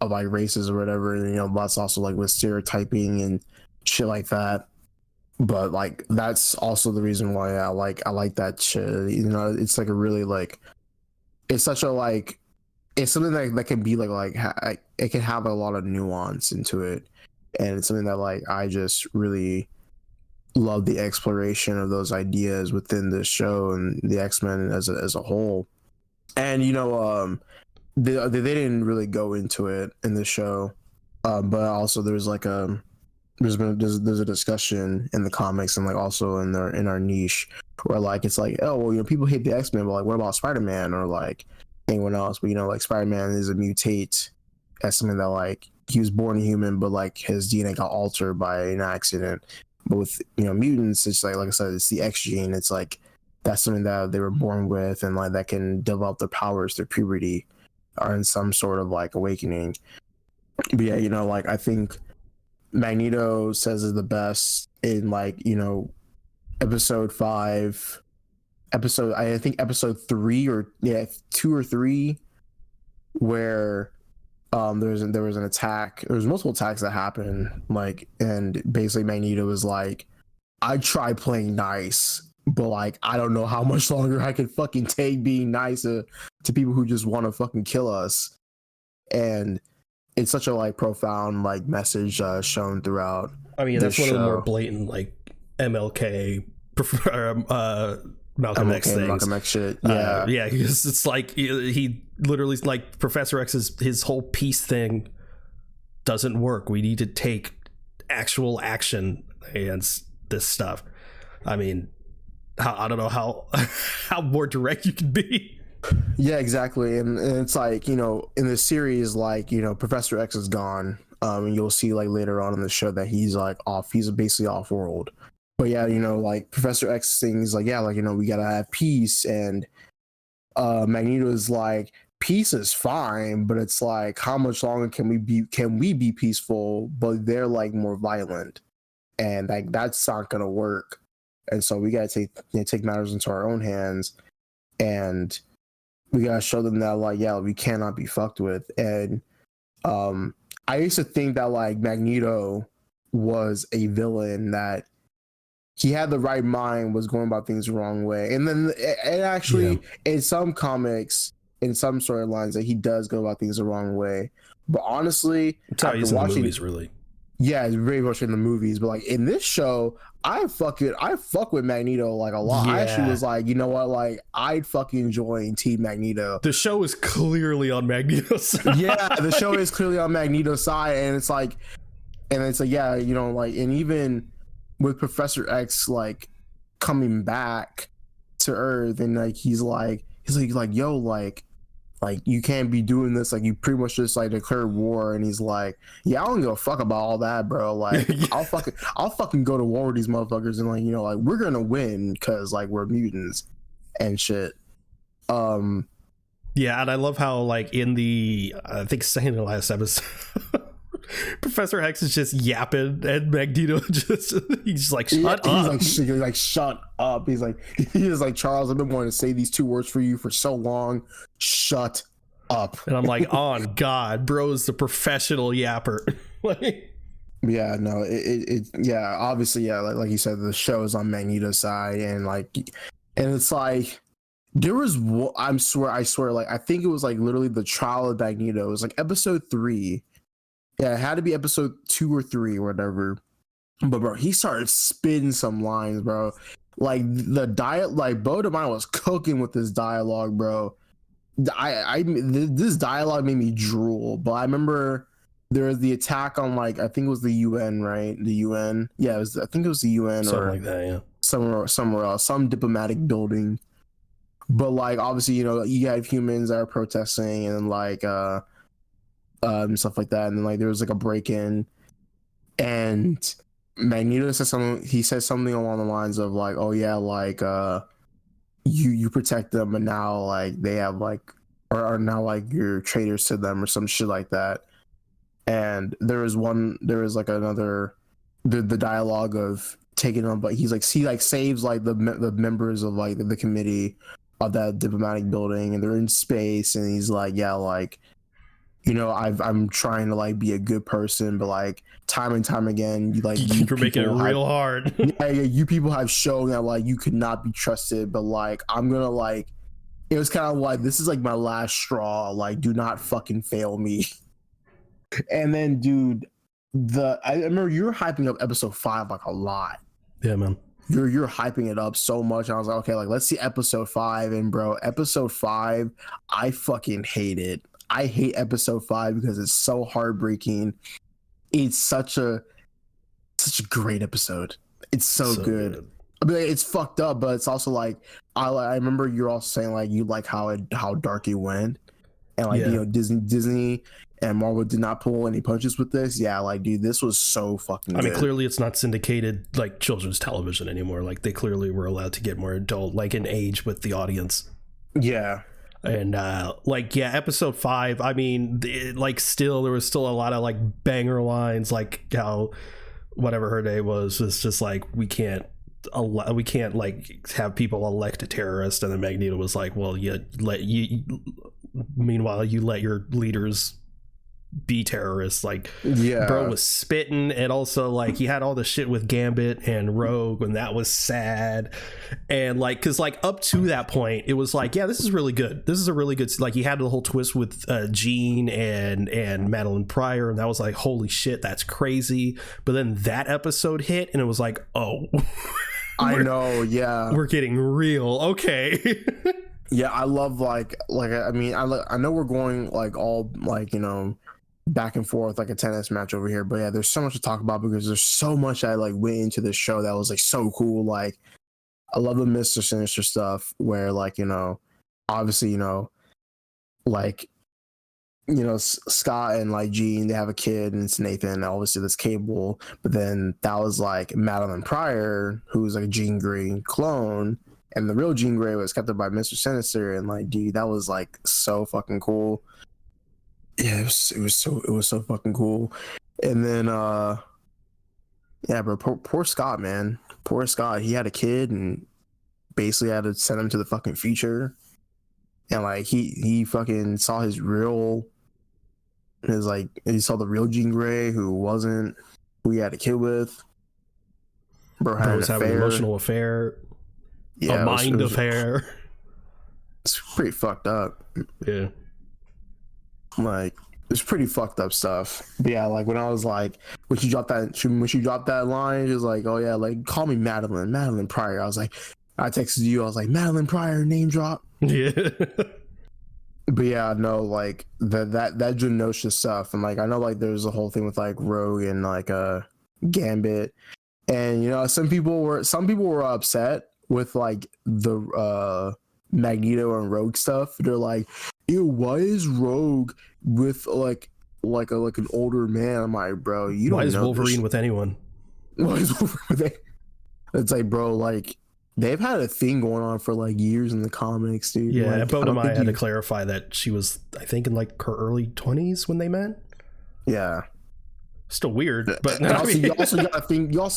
of like races or whatever, and that's also like with stereotyping and shit like that. But like that's also the reason why I like that shit. It's like a really like, it's such a like, it's something that can be like it can have a lot of nuance into it, and it's something that like I just really love the exploration of those ideas within the show and the X-Men as a whole. And they didn't really go into it in the show, but also there's like there's a discussion in the comics and like also in our niche where like it's like, oh well, people hate the X-Men, but like what about Spider-Man or like anyone else? But like Spider-Man is a mutate, as something that like he was born a human, but like his DNA got altered by an accident. But with mutants, it's like I said, it's the X gene. It's like that's something that they were born with, and like that can develop their powers through puberty or in some sort of like awakening. But yeah, like I think Magneto says it the best in like episode 5, I think episode 3 or 2 or 3, where there was an attack. There was multiple attacks that happened, like, and basically Magneto was like, I try playing nice, but like I don't know how much longer I can fucking take being nice to people who just want to fucking kill us. And it's such a like profound like message shown throughout. I mean, that's one of the more blatant like MLK Malcolm X things. Malcolm X shit. Yeah, because it's like he literally, like, Professor X's his whole peace thing doesn't work. We need to take actual action against this stuff. I mean, I don't know how more direct you can be. Yeah, exactly. And it's like, in the series, like, Professor X is gone. And you'll see like later on in the show that he's like off. He's basically off world. But yeah, like Professor X things like, yeah, like, we gotta have peace. And Magneto is like, peace is fine, but it's like, how much longer can we be peaceful? But they're like more violent. and like that's not gonna work. And so we gotta take matters into our own hands, and we gotta show them that like, yeah, we cannot be fucked with. And I used to think that like Magneto was a villain, that he had the right mind, was going about things the wrong way. And then it actually, in some comics, in some storylines, that he does go about things the wrong way. But honestly, it's how he's in the movies, really. Yeah, it's very much in the movies. But like in this show, I fuck with Magneto like a lot. Yeah. I actually was like, you know what, like I'd fucking join Team Magneto. The show is clearly on Magneto's side. Yeah, the show is clearly on Magneto's side, and it's like, yeah, you know, like, and even with Professor X like coming back to Earth, and like he's like yo, like you can't be doing this, like you pretty much just like declared war. And he's like, yeah, I don't give a fuck about all that, bro. Like I'll fucking go to war with these motherfuckers, and like, you know, like we're gonna win because like we're mutants and shit. Yeah, and I love how like in the I think second to last episode Professor X is just yapping, and Magneto he's like, shut up. He's like, shut up. He's like, Charles, I've been wanting to say these two words for you for so long. Shut up. And I'm like, on God, bro's the professional yapper. Yeah, no, yeah, obviously, yeah, like you said, the show is on Magneto's side, and it's like there was, I swear, like I think it was like literally the trial of Magneto. It was like episode 3. Yeah, it had to be episode 2 or 3 or whatever. But bro, he started spitting some lines, bro. Like the diet, like Bo DeMai was cooking with this dialogue, bro. This dialogue made me drool. But I remember there was the attack on, like, I think it was the UN, right? The UN, yeah, I think it was the UN, something or like that, yeah. Somewhere else, some diplomatic building. But like, obviously, you know, you have humans that are protesting, and like stuff like that, and then like there was like a break-in, and Magneto said something. He said something along the lines of like, "Oh yeah, like you protect them, and now like they have like, or now like you're traitors to them," or some shit like that. And there was like another the dialogue of taking them, but he saves like the members of like the committee of that diplomatic building, and they're in space, and he's like, yeah, like, you know, I'm trying to like be a good person, but like time and time again, you're making it real hard. Yeah, you people have shown that like you could not be trusted, but like I'm gonna like, it was kind of like, this is like my last straw, like do not fucking fail me. And then, dude, I remember you were hyping up episode 5 like a lot. Yeah, man. You're hyping it up so much. And I was like, okay, like let's see episode 5. And bro, episode 5, I fucking hate it. I hate episode 5 because it's so heartbreaking. It's such a great episode. It's so good. I mean, it's fucked up, but it's also like, I remember you're also saying like you like how dark it went, and like, you know, Disney and Marvel did not pull any punches with this. Yeah, like, dude, this was so fucking good. I mean, clearly it's not syndicated like children's television anymore. Like they clearly were allowed to get more adult, like in age with the audience. Yeah. And like, yeah, episode 5, I mean, there was still a lot of like banger lines, like how whatever her day was just like, we can't like have people elect a terrorist. And then Magneto was like, well, meanwhile you let your leaders be terrorists. Like, yeah, bro was spitting. And also like he had all the shit with Gambit and Rogue, and that was sad. And like, because like up to that point it was like, yeah, this is really good, this is a really good, like he had the whole twist with Jean and Madeline Pryor, and that was like, holy shit, that's crazy. But then that episode hit and it was like, oh I know, yeah, we're getting real. Okay. Yeah, I love like I mean, I know we're going like all like, you know, back and forth like a tennis match over here, but yeah, there's so much to talk about because there's so much I like went into this show that was like so cool. Like I love the Mr. Sinister stuff where, like, you know, obviously, you know, like, you know, Scott and like Jean, they have a kid, and it's Nathan, obviously that's Cable, but then that was like Madeline Pryor, who's like a Jean Grey clone, and the real Jean Grey was kept up by Mr. Sinister. And like, dude, that was like so fucking cool. Yeah, it was so fucking cool. And then Yeah, but poor Scott, man. Poor Scott. He had a kid and basically had to send him to the fucking future. And like he fucking saw he saw the real Jean Grey who he had a kid with. Bro had Bro an was having an affair. emotional affair, Yeah, a mind affair. It's pretty fucked up. Yeah. Like it's pretty fucked up stuff. But yeah, like when I was like when she dropped that line, she was like, oh yeah, like call me Madeline Pryor. I was like, I texted you, I was like, Madeline Pryor, name drop. Yeah. But yeah, no, like that Genosha stuff, and like I know like there's a whole thing with like Rogue and like Gambit, and you know some people were upset with like the Magneto and Rogue stuff. They're like, ew, why is Rogue with like an older man? I'm like, bro, you Why don't is know Wolverine with anyone? Why is Wolverine with it? It's like, bro, like they've had a thing going on for like years in the comics, dude. Yeah, like, Bodemai had to clarify that she was, I think, in like her early 20s when they met. Yeah. Still weird, but you also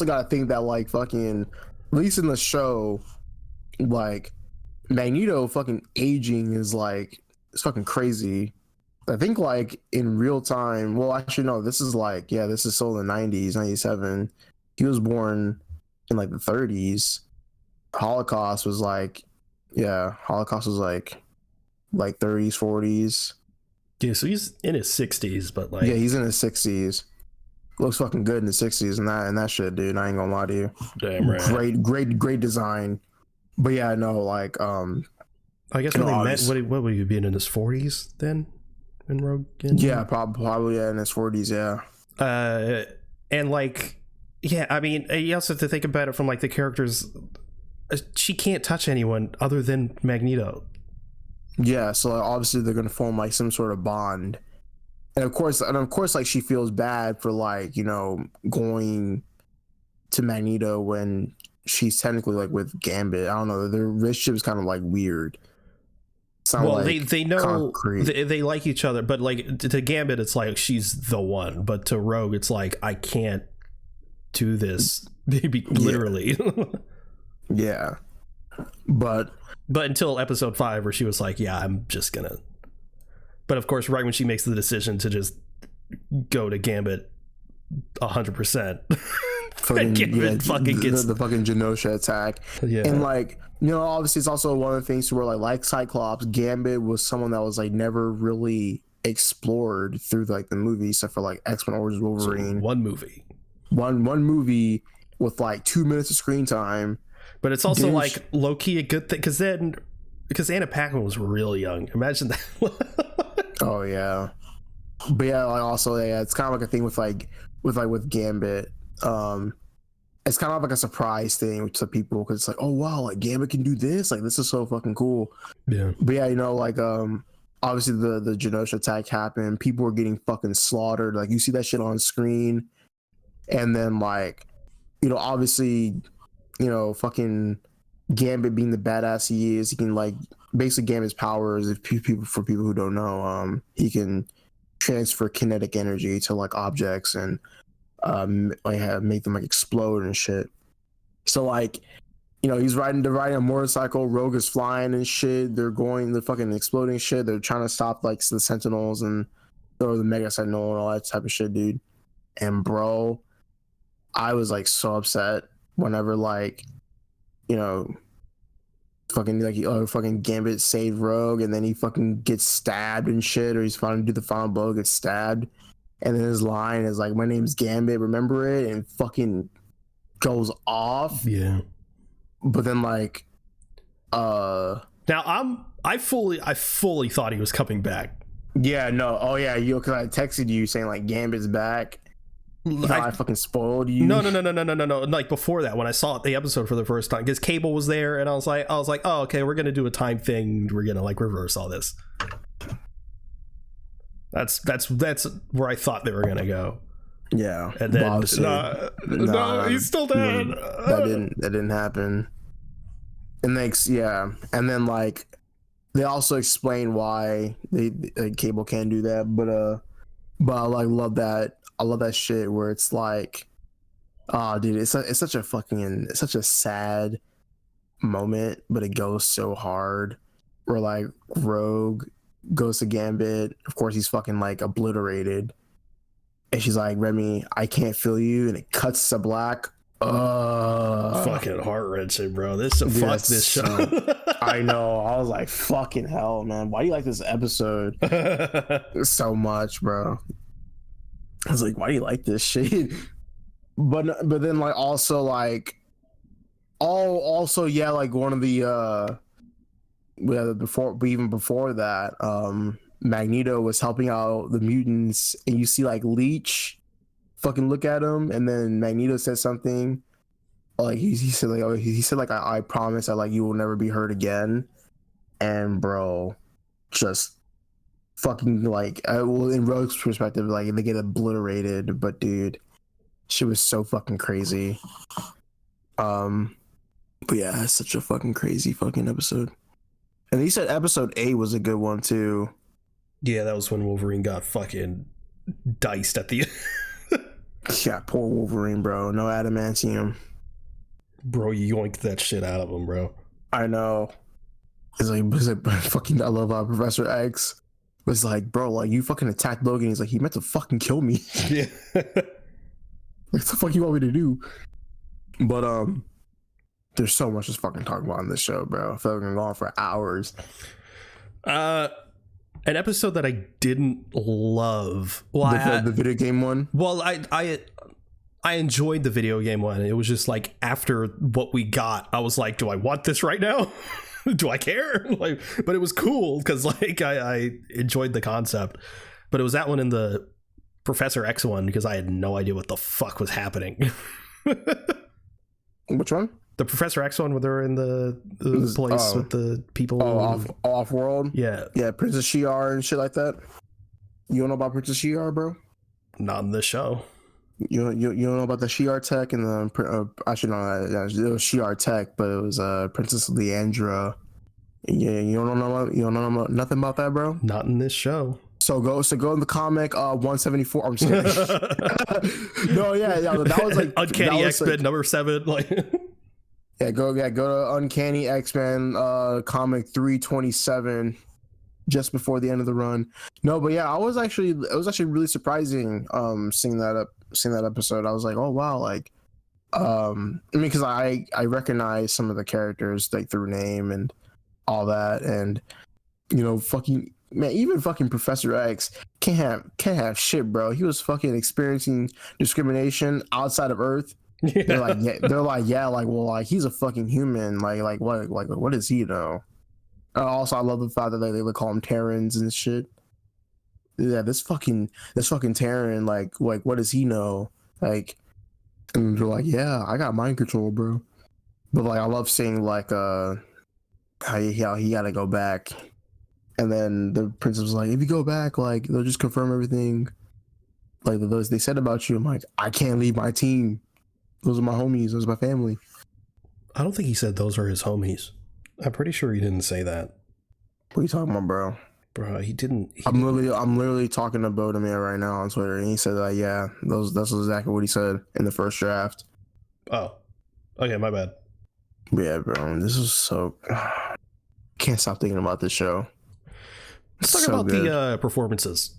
gotta think that like fucking, at least in the show, like Magneto fucking aging is like it's fucking crazy. I think like in real time, well actually no, this is still the 90s, 97. He was born in like the 30s. Holocaust was like 30s, 40s. yeah, so he's in his 60s, but like, Yeah, he's in his 60s. Looks fucking good in the 60s and that shit, dude. I ain't gonna lie to you. damn right. Great design. But yeah, no, like I guess when they met, what would he be in his 40s then? In Rogue? Yeah, probably in his 40s, yeah. And like, yeah, I mean, you also have to think about it from like the characters. She can't touch anyone other than Magneto. Yeah, so like, obviously they're gonna form like some sort of bond, and of course, like she feels bad for like going to Magneto when she's technically like with Gambit. I don't know, their relationship is kind of like weird. Well, like they know they like each other, but like to Gambit, it's like she's the one, but to Rogue, it's like I can't do this, maybe literally. Yeah, but until episode 5 where she was like, yeah, I'm just gonna, but of course right when she makes the decision to just go to Gambit 100%, Gambit fucking gets the fucking Genosha attack. Yeah, and like obviously it's also one of the things where like Cyclops, Gambit was someone that was like never really explored through like the movie, except for like X-Men Origins Wolverine. So one movie with like 2 minutes of screen time. But it's also like low-key a good thing because Anna Paquin was real young. Imagine that. Oh yeah, but yeah, like also it's kind of like a thing with Gambit. It's kind of like a surprise thing to people because it's like, oh wow, like Gambit can do this, like this is so fucking cool. Yeah, but yeah, like obviously the Genosha attack happened. People were getting fucking slaughtered. Like you see that shit on screen, and then like obviously. Fucking Gambit being the badass he is, he can like basically Gambit's powers. If people who don't know, he can transfer kinetic energy to like objects and make them like explode and shit. So like, they're riding a motorcycle. Rogue is flying and shit. They're fucking exploding shit. They're trying to stop like the Sentinels and or the Mega Sentinel and all that type of shit, dude. And bro, I was like so upset. Whenever like fucking Gambit saved Rogue and then he fucking gets stabbed and shit, or he's trying to do the final blow, gets stabbed, and then his line is like, my name's Gambit, remember it, and fucking goes off. Yeah, but then like now I fully thought he was coming back. Yeah, no, oh yeah, because I texted you saying like Gambit's back. I fucking spoiled you. No. Like before that, when I saw the episode for the first time, because Cable was there, and I was like, oh, okay, we're gonna do a time thing. We're gonna like reverse all this. That's where I thought they were gonna go. Yeah, and then no, he's still dead. That didn't happen. And and then like they also explain why Cable can't do that, but I like love that. I love that shit where it's like Oh, dude, it's such a fucking it's such a sad moment, but it goes so hard. Where like Rogue goes to Gambit, of course he's fucking like obliterated, and she's like, Remy, I can't feel you, and it cuts to black. Fucking heart wrenching, bro. Fuck this show. I know. I was like, fucking hell, man. Why do you like this episode so much, bro? I was like, why do you like this shit? But then like also like also yeah, like one of the even before that, Magneto was helping out the mutants, and you see like Leech fucking look at him, and then Magneto said something like he said like, oh, he said like, I promise that like you will never be hurt again. And bro, just fucking like, well, in Rogue's perspective, like they get obliterated, but dude, she was so fucking crazy. But yeah, it's such a fucking crazy fucking episode. And he said episode 8 was a good one too. Yeah, that was when Wolverine got fucking diced at the Yeah, poor Wolverine, bro. No adamantium. Bro, you yoinked that shit out of him, bro. I know. It's like fucking, I love Professor X was like, bro, like you fucking attacked Logan. He's like, he meant to fucking kill me. Yeah. What the fuck you want me to do? But there's so much to fucking talk about in this show, bro. I feel like we're going on for hours. An episode that I didn't love. Well, the video game one. Well, I enjoyed the video game one. It was just like after what we got, I was like, do I want this right now? Do I care? Like, but it was cool because like I enjoyed the concept. But it was that one in the Professor X one because I had no idea what the fuck was happening. Which one? The Professor X one where they're in the place with the people. Off world. Yeah. Princess Shi'ar and shit like that. You don't know about Princess Shi'ar, bro? Not in this show. You don't know about the Shi'ar tech and the I should know that it was Shi'ar tech, but it was Princess Leandra. Yeah, you don't know nothing about that, bro. Not in this show. So go in the comic 174. I'm just kidding. No, yeah, that was like Uncanny X-Men like, number 7. Like, go to Uncanny X-Men comic 327, just before the end of the run. No, but yeah, it was actually really surprising seeing that episode. I was like, oh wow, like I mean, because I recognize some of the characters like through name and all that, and you know, fucking man, even fucking Professor X can't have shit, bro. He was fucking experiencing discrimination outside of Earth. Yeah. They're like, well, like he's a fucking human. Like what does he know? Also, I love the fact that they would call him Terrans and shit. Yeah, this fucking Terran, like what does he know? Like, and they're like, yeah, I got mind control, bro. But like, I love seeing like how he got to go back, and then the princess was like, if you go back, like they'll just confirm everything, like those they said about you. I'm like, I can't leave my team. Those are my homies. Those are my family. I don't think he said those are his homies. I'm pretty sure he didn't say that. What are you talking about, bro? Bro, he didn't. I'm literally talking to Bodemir right now on Twitter, and he said that yeah, that's exactly what he said in the first draft. Oh, okay, my bad. Yeah, bro, this is so. Can't stop thinking about this show. Let's talk about the performances.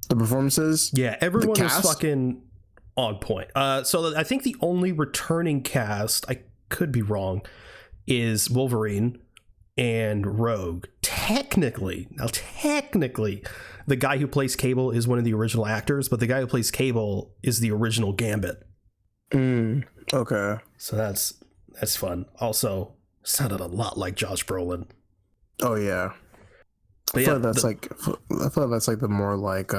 The performances? Yeah, everyone was fucking on point. So I think the only returning cast, I could be wrong, is Wolverine and Rogue. Technically, the guy who plays Cable is one of the original actors, but the guy who plays Cable is the original Gambit. Okay. So that's fun. Also, sounded a lot like Josh Brolin. Oh yeah. I feel like that's like the more like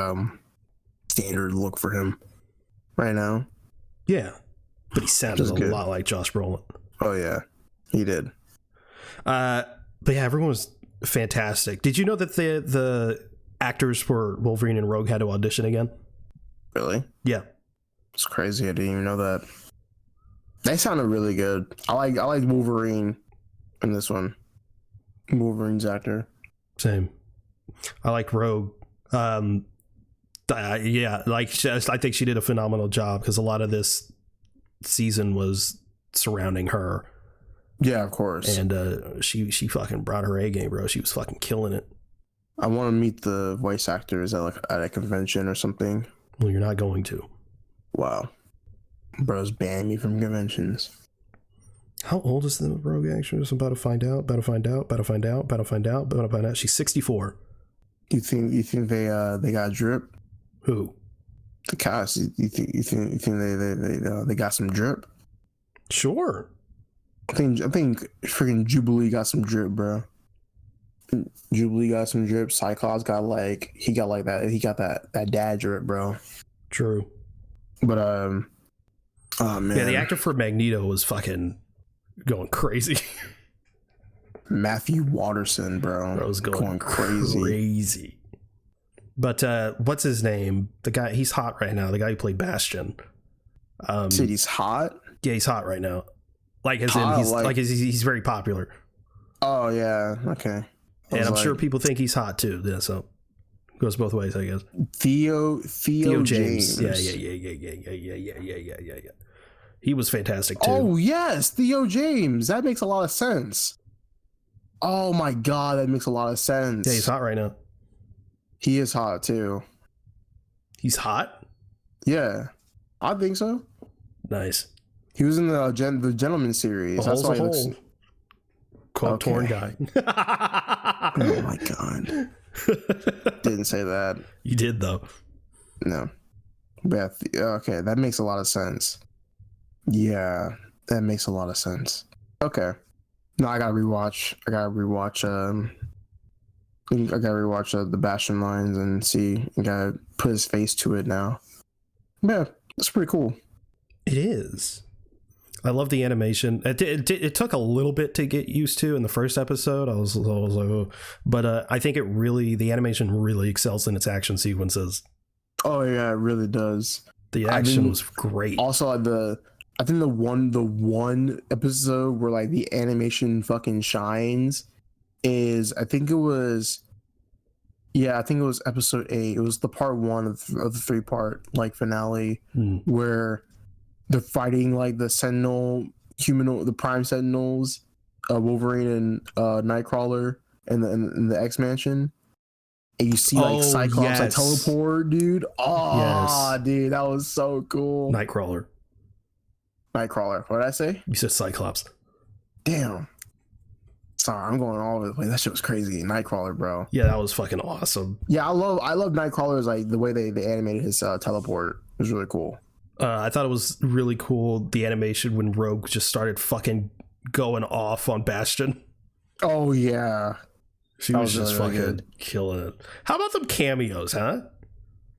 standard look for him right now. Yeah, but he sounded a lot like Josh Brolin. Oh yeah, he did. But yeah, everyone was fantastic. Did you know that the actors for Wolverine and Rogue had to audition again? Really? Yeah. It's crazy. I didn't even know that. They sounded really good. I like Wolverine in this one. Wolverine's actor. Same. I like Rogue. Yeah, like I think she did a phenomenal job because a lot of this season was surrounding her. Yeah, of course. And she fucking brought her A game, bro. She was fucking killing it. I want to meet the voice actors at a convention or something. Well, you're not going to. Wow. Bros banned me from conventions. How old is the rogue actress? I'm about to find out. She's 64. You think they got drip? Who? The cast. You think they got some drip? Sure. I think freaking Jubilee got some drip, bro. Jubilee got some drip. Cyclops got that dad drip, bro. True. But oh man. Yeah, the actor for Magneto was fucking going crazy. Matthew Watterson, bro. Bro was going crazy. But what's his name? The guy, he's hot right now. The guy who played Bastion. Said he's hot? Yeah, he's hot right now. Like as hot, in he's very popular. Oh yeah, okay. And I'm sure people think he's hot too. Yeah, so goes both ways, I guess. Theo James. Yeah. He was fantastic too. Oh yes, Theo James. That makes a lot of sense. Oh my god, that makes a lot of sense. Yeah, he's hot right now. He is hot too. He's hot? Yeah, I think so. Nice. He was in the Gentleman series. That's why he looks cold, torn guy. Oh my god. Didn't say that. You did though. No. But okay, that makes a lot of sense. Yeah, that makes a lot of sense. Okay. No, I gotta rewatch the Bastion lines and see. I gotta put his face to it now. Yeah, that's pretty cool. It is. I love the animation. It took a little bit to get used to in the first episode. I was like, oh. But I think the animation really excels in its action sequences. Oh yeah, it really does. The action was great. Also, I think the one episode where like the animation fucking shines is I think it was episode 8. It was the part 1 of the 3-part like finale where they're fighting like the the Prime Sentinels, Wolverine and Nightcrawler in the X Mansion, and you see like Cyclops like teleport, dude. Oh, yes. Dude, that was so cool. Nightcrawler. What did I say? You said Cyclops. Damn. Sorry, I'm going all over the place. That shit was crazy. Nightcrawler, bro. Yeah, that was fucking awesome. Yeah, I love Nightcrawler's like the way they animated his teleport. It was really cool. I thought it was really cool, the animation when Rogue just started fucking going off on Bastion. Oh, yeah. She was just really fucking good. Killing it. How about them cameos, huh?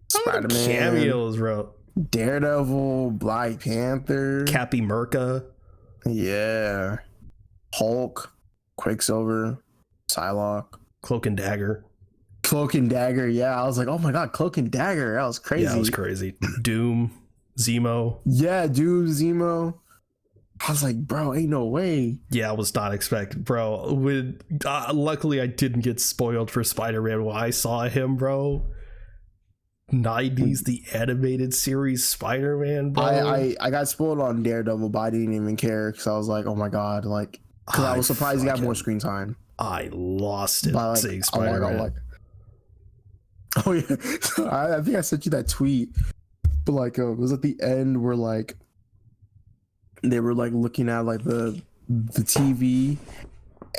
Spider-Man. Cameos, bro. Daredevil, Black Panther. Cappy Merca. Yeah. Hulk, Quicksilver, Psylocke. Cloak and Dagger, yeah. I was like, oh my god, Cloak and Dagger. That was crazy. Yeah, that was crazy. Doom. Zemo. Yeah, dude, Zemo. I was like, bro, ain't no way. Yeah, I was not expecting, bro. Luckily, I didn't get spoiled for Spider-Man when I saw him, bro. 90s, the animated series Spider-Man, bro. I got spoiled on Daredevil, but I didn't even care because I was like, oh my god, like, because I was surprised he got more screen time. I lost it seeing Spider-Man. Oh yeah, I think I sent you that tweet. But like it was at the end where like they were like looking at like the TV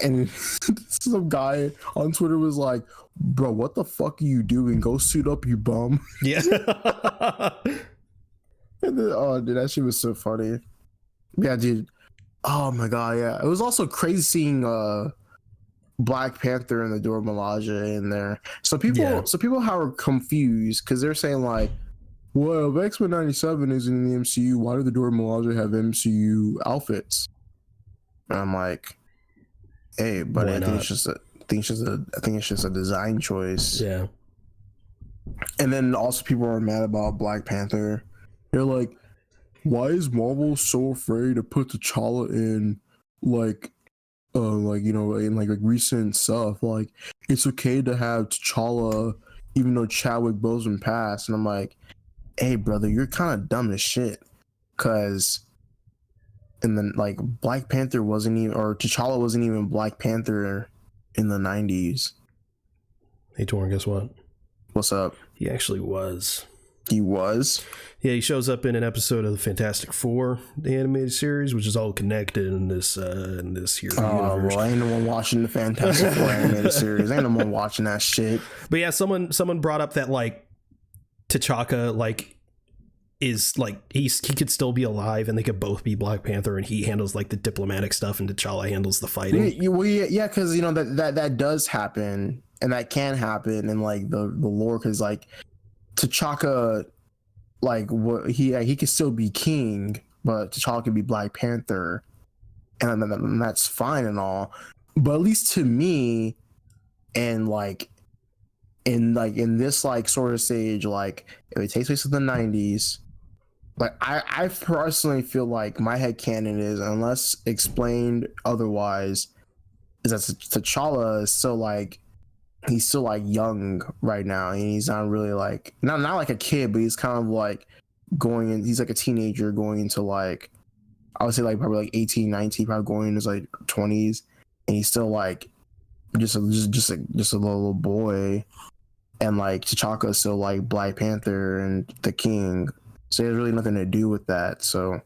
and some guy on Twitter was like, bro, what the fuck are you doing? Go suit up, you bum. Yeah. And then, oh dude, that shit was so funny. Yeah, dude. Oh my god, yeah. It was also crazy seeing Black Panther and the Dora Milaje in there. So people are confused because they're saying like, well, if X-Men 97 is in the MCU, why do the Dora Milaje have MCU outfits? And I'm like, hey, but I think it's just a design choice. Yeah. And then also people are mad about Black Panther. They're like, why is Marvel so afraid to put T'Challa in in recent stuff? Like, it's okay to have T'Challa even though Chadwick Boseman passed. And I'm like, hey brother, you're kind of dumb as shit, because And then like Black Panther wasn't even, or T'Challa wasn't even Black Panther in the 90s. Hey, Torn, guess what? What's up? He actually was. He was? Yeah, he shows up in an episode of the Fantastic Four, the animated series, which is all connected in this here universe. Well, ain't no one watching the Fantastic Four animated series. Ain't no one watching that shit. But yeah, someone brought up that like T'Chaka like is like he could still be alive and they could both be Black Panther, and he handles like the diplomatic stuff and T'Challa handles the fighting. Yeah, because you know that does happen, and that can happen in like the lore, because like T'Chaka, like what he could still be king, but T'Challa could be Black Panther, and that's fine and all. But at least to me, and like in this like sort of stage, like if it takes place in the 90s, like I personally feel like my headcanon is, unless explained otherwise, is that T'Challa is still like, he's still like young right now, and he's not really like not like a kid, but he's kind of like going in, he's like a teenager going into like, I would say like probably like 18, 19, probably going into his like 20s, and he's still like just a little boy. And like T'Chaka is still like Black Panther and the king, so there's really nothing to do with that. So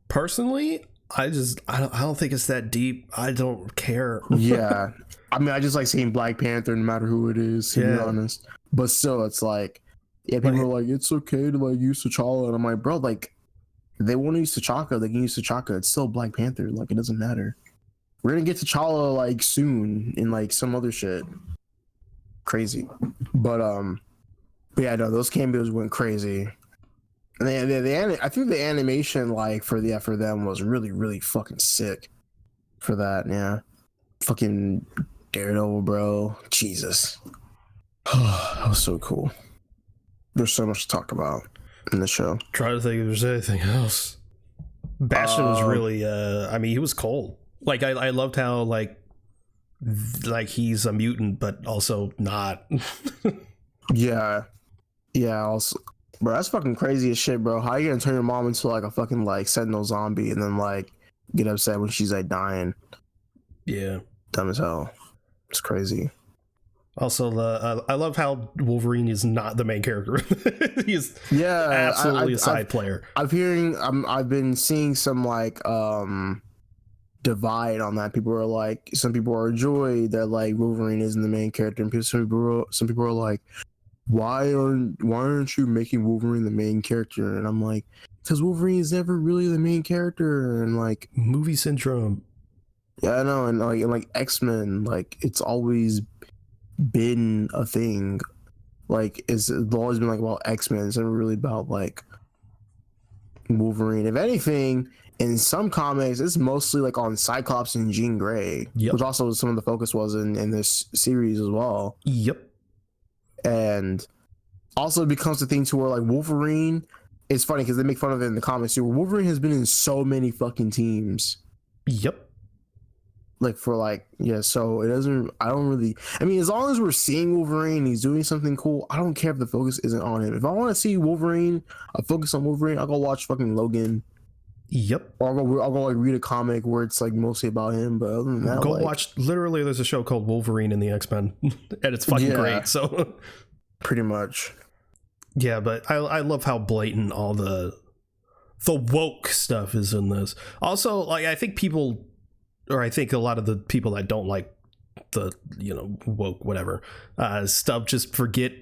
personally, I don't think it's that deep. I don't care. Yeah, I mean, I just like seeing Black Panther no matter who it is, to be honest. But still, it's like, yeah, people are like, it's okay to like use T'Challa, and I'm like, bro, like they want to use T'Chaka, they can use T'Chaka. It's still Black Panther. Like it doesn't matter. We're gonna get T'Challa like soon in like some other shit. Crazy. But yeah, no, those cameos went crazy. And I think the animation like for them was really fucking sick for that. Yeah, fucking Daredevil, bro, Jesus. That was so cool. There's so much to talk about in the show. Try to think if there's anything else. Bastion was really I mean, he was cold. Like I loved how like he's a mutant but also not. yeah Also, bro, that's fucking crazy as shit, bro. How you gonna turn your mom into like a fucking like sentinel zombie and then like get upset when she's like dying? Yeah, dumb as hell. It's crazy. Also, I love how Wolverine is not the main character. He's absolutely a side player. I've been seeing some like divide on that. People are like, some people are joy that like Wolverine isn't the main character, and some people are like, why aren't you making Wolverine the main character? And I'm like, because Wolverine is never really the main character, and like movie syndrome. Yeah, I know, and like X-Men, like it's always been a thing. Like it's always been like about X-Men. It's never really about like Wolverine. If anything, in some comics, it's mostly like on Cyclops and Jean Grey, which also some of the focus was in this series as well. Yep. And also it becomes the thing to where like Wolverine, it's funny because they make fun of it in the comics too. Wolverine has been in so many fucking teams. Yep. Like for like, yeah, so it doesn't, I don't really, I mean, as long as we're seeing Wolverine and he's doing something cool, I don't care if the focus isn't on him. If I want to see Wolverine, a focus on Wolverine, I'll go watch fucking Logan. Yep. Or I'll go like read a comic where it's like mostly about him. But other than that, go watch, literally there's a show called Wolverine and the X-Men and it's fucking great. So pretty much. Yeah, but I love how blatant all the woke stuff is in this. Also, like I think a lot of the people that don't like the, you know, woke whatever stuff just forget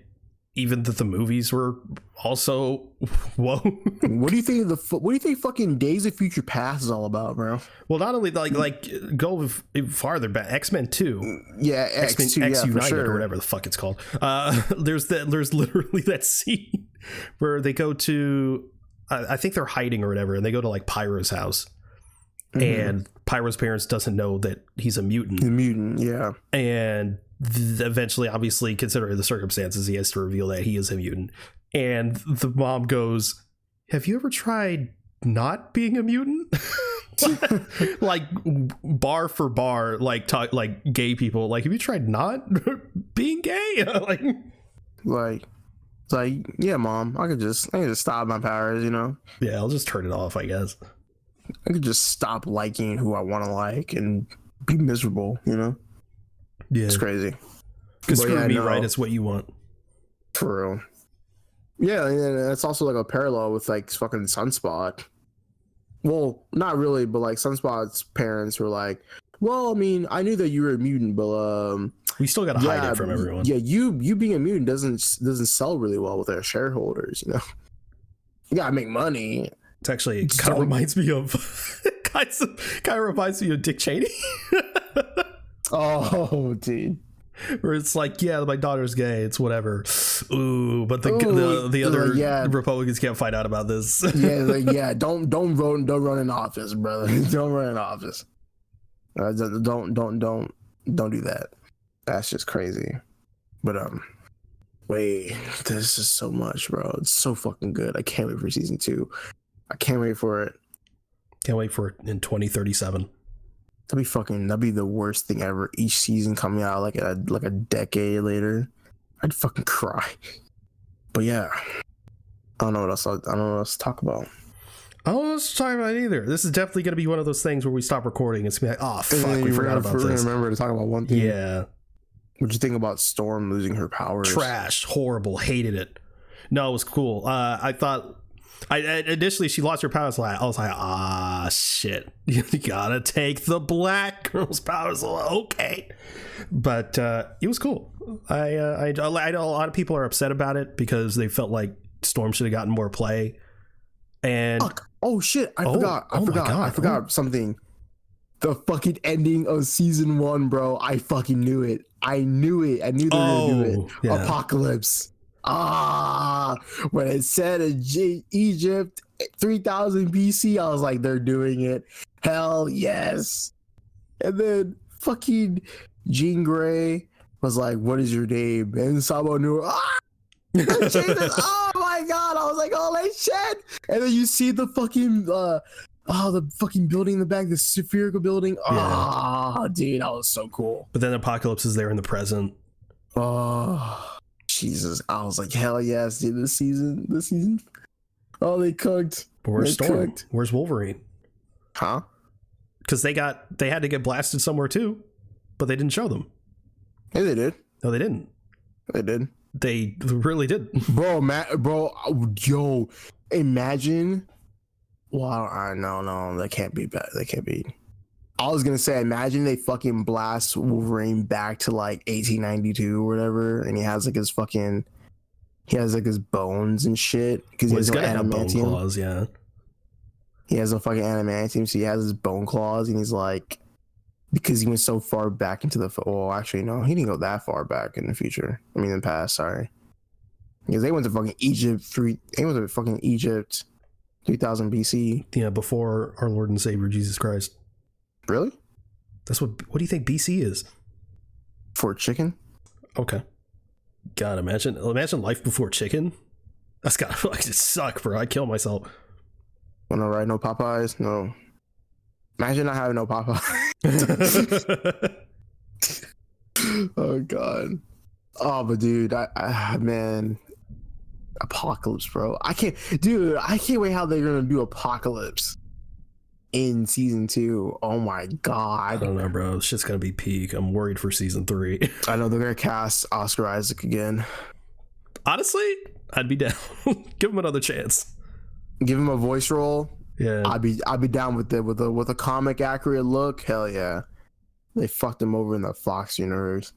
even that the movies were also woke. What do you think fucking Days of Future Past is all about, bro? Well, not only like go farther back, X-Men 2. Yeah, X-Men X United, sure, or whatever the fuck it's called. There's literally that scene where they go to I think they're hiding or whatever, and they go to like Pyro's house. Mm-hmm. And Pyro's parents doesn't know that he's a mutant. The mutant, yeah. And eventually, obviously, considering the circumstances, he has to reveal that he is a mutant. And the mom goes, "Have you ever tried not being a mutant?" Like bar for bar, like talk like gay people. Like, have you tried not being gay? like, yeah, mom. I can just stop my powers, you know. Yeah, I'll just turn it off, I guess. I could just stop liking who I want to like and be miserable, you know? Yeah. It's crazy. Because screw me, right? It's what you want. For real. Yeah, and it's also like a parallel with like fucking Sunspot. Well, not really, but like Sunspot's parents were like, well, I mean, I knew that you were a mutant, but we still gotta hide it from everyone. Yeah, you being a mutant doesn't sell really well with our shareholders, you know. You gotta make money. It's actually kind of reminds me of kind of reminds me of Dick Cheney. Oh, dude. Where it's like, yeah, my daughter's gay, it's whatever. Ooh, but the other Republicans can't find out about this. Yeah, don't run in office, brother. Don't run in office. Don't do that. That's just crazy. But wait, this is so much, bro. It's so fucking good. I can't wait for season 2. I can't wait for it. Can't wait for it in 2037. That'd be the worst thing ever. Each season coming out like a decade later. I'd fucking cry. But yeah, I don't know what else to talk about. I don't know what to talk about either. This is definitely going to be one of those things where we stop recording. It's going to be like, oh fuck, we forgot about this. Remember to talk about one thing. Yeah. What'd you think about Storm losing her powers? Trash, horrible, hated it. No, it was cool. I thought. Initially she lost her powers. I was like, ah, shit. You gotta take the black girl's powers. Okay, but it was cool. I know a lot of people are upset about it because they felt like Storm should have gotten more play. And oh shit, I forgot something. The fucking ending of season 1, bro. I fucking knew it. I knew they were gonna do it. Yeah. Apocalypse. When it said Egypt 3000 BC, I was like, they're doing it. Hell yes. And then fucking Jean Grey was like, what is your name? And Sabo knew, oh my god, I was like, holy shit. And then you see the fucking the fucking building in the back, the spherical building. Dude, that was so cool. But then Apocalypse is there in the present. Jesus, I was like, hell yes, dude, this season. Oh, they cooked. But where's Storm? Where's Wolverine? Huh? Because they had to get blasted somewhere too, but they didn't show them. Yeah, they did. No, they didn't. They did. They really did. Bro, yo, imagine. Well, no, that can't be bad. That can't be. I was gonna say, imagine they fucking blast Wolverine back to like 1892 or whatever, and he has like his bones and shit because he's got no bone claws. Yeah, he has a fucking adamantium, so he has his bone claws, and he's like, because he went so far back into the. Well, actually, no, he didn't go that far back in the future. I mean, in the past. Sorry, because they went to fucking Egypt. They went to fucking Egypt, 3000 BC. Yeah, before our Lord and Savior Jesus Christ. Really? That's what do you think BC is? For chicken? Okay. God, imagine life before chicken. That's gotta fucking suck, bro. I'd kill myself. Oh, no, right? No Popeyes? No. Imagine not having no Popeyes. Oh, God. Oh, but dude, man. Apocalypse, bro. I can't wait how they're gonna do Apocalypse in season 2. Oh my god. I don't know, bro. This shit's gonna be peak. I'm worried for season 3. I know they're gonna cast Oscar Isaac again. Honestly, I'd be down. Give him another chance. Give him a voice role. Yeah, I'd be down with it with a comic accurate look. Hell yeah. They fucked him over in the Fox universe.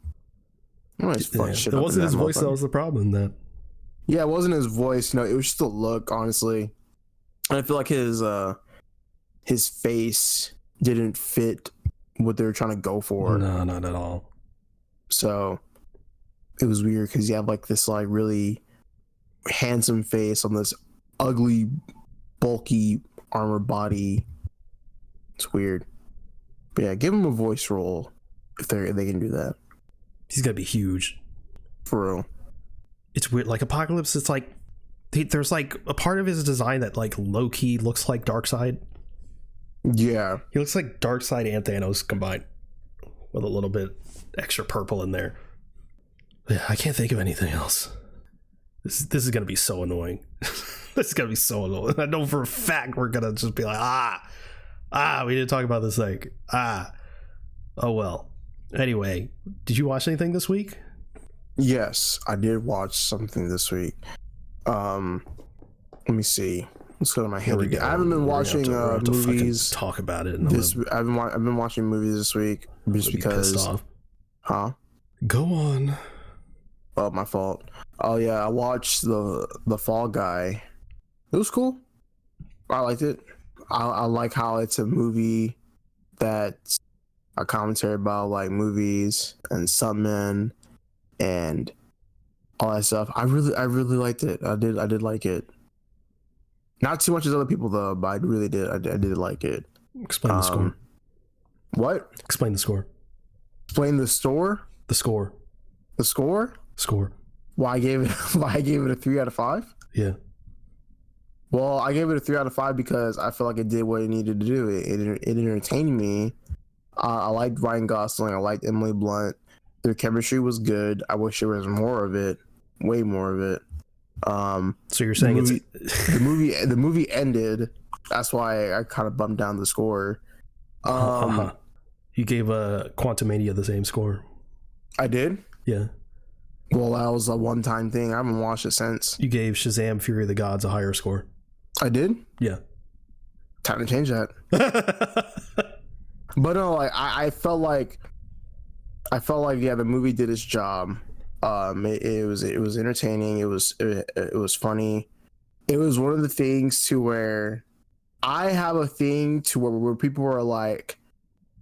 It wasn't his voice that was the problem. That yeah, it wasn't his voice. No, it was just the look. Honestly, and I feel like his face didn't fit what they were trying to go for. No, not at all. So it was weird because you have like this like really handsome face on this ugly, bulky armored body. It's weird. But yeah, give him a voice role if they can do that. He's gonna be huge. For real. It's weird. Like Apocalypse, it's like there's like a part of his design that like low-key looks like Darkseid. Yeah, he looks like Darkseid and Thanos combined with a little bit extra purple in there. Yeah, I can't think of anything else. This is gonna be so annoying. This is gonna be so annoying. I know for a fact we're gonna just be like, We didn't talk about this thing. Oh well. Anyway, did you watch anything this week? Yes, I did watch something this week. Let me see. Let's go to my handy. I haven't been watching movies. Talk about it. I've been watching movies this week just because. Pissed off. Huh? Go on. Oh, my fault. Oh yeah, I watched the Fall Guy. It was cool. I liked it. I like how it's a movie that's a commentary about like movies and stuntmen and all that stuff. I really liked it. I did like it. Not too much as other people though, but I really did. I did like it. Explain the score. What? Explain the score. Explain the store. The score. The score. Score. Why I gave it a 3 out of 5? Yeah. Well, I gave it a 3 out of 5 because I feel like it did what it needed to do. It entertained me. I liked Ryan Gosling. I liked Emily Blunt. Their chemistry was good. I wish there was more of it, way more of it. So you're saying the movie ended. That's why I kind of bumped down the score. You gave Quantumania the same score. I did. Yeah. Well, that was a one-time thing. I haven't watched it since. You gave Shazam: Fury of the Gods a higher score. I did. Yeah. Time to change that. But no, like I felt like yeah, the movie did its job. It was entertaining. It was funny. It was one of the things to where I have a thing to where people are like,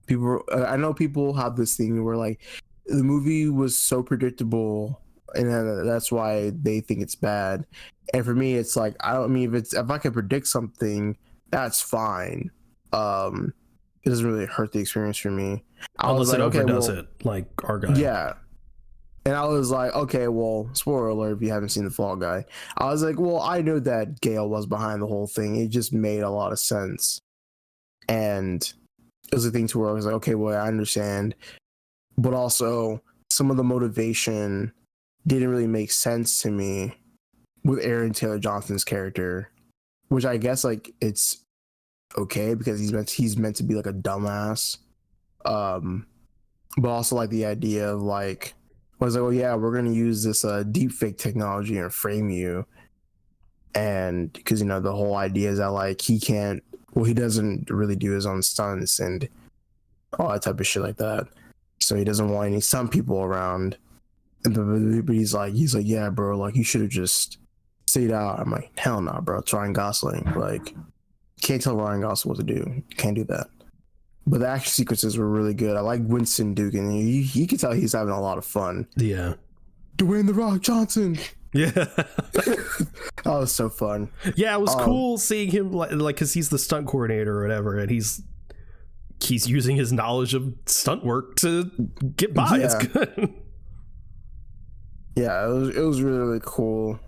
I know people have this thing where like the movie was so predictable and that's why they think it's bad. And for me, it's like, if I can predict something, that's fine. It doesn't really hurt the experience for me. Unless it overdoes it, like our guy. Yeah. And I was like, okay, well, spoiler alert if you haven't seen The Fall Guy. I was like, well, I knew that Gale was behind the whole thing. It just made a lot of sense. And it was a thing to where I was like, okay, well, I understand. But also, some of the motivation didn't really make sense to me with Aaron Taylor Johnson's character, which I guess like it's okay because he's meant to be like a dumbass. But also like the idea of like, I was like, well, yeah, we're gonna use this deep fake technology and frame you, and because the whole idea is that like he doesn't really do his own stunts and all that type of shit like that, so he doesn't want any stunt people around. But he's like, yeah, bro, like you should have just stayed out. I'm like, hell no, bro, it's Ryan Gosling. Like, can't tell Ryan Gosling what to do. You can't do that. But the action sequences were really good. I like Winston Dugan. You can tell he's having a lot of fun. Yeah. Dwayne "The Rock" Johnson. Yeah. That was so fun. Yeah, it was cool seeing him like because he's the stunt coordinator or whatever, and he's using his knowledge of stunt work to get by. Yeah. It's good. Yeah, it was really, really cool.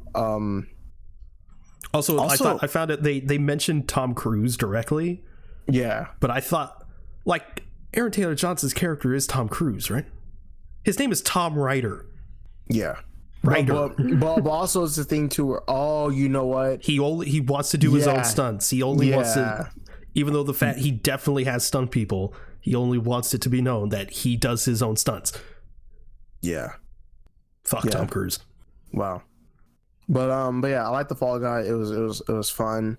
Also, I found it they mentioned Tom Cruise directly. Yeah. But I thought, like, Aaron Taylor Johnson's character is Tom Cruise, right? His name is Tom Ryder. Yeah. Ryder. But also it's the thing too where, you know what? He wants to do his own stunts. He only wants to, even though he definitely has stunt people, he only wants it to be known that he does his own stunts. Yeah. Fuck Tom Cruise. Wow. But yeah, I like The Fall Guy. It was fun.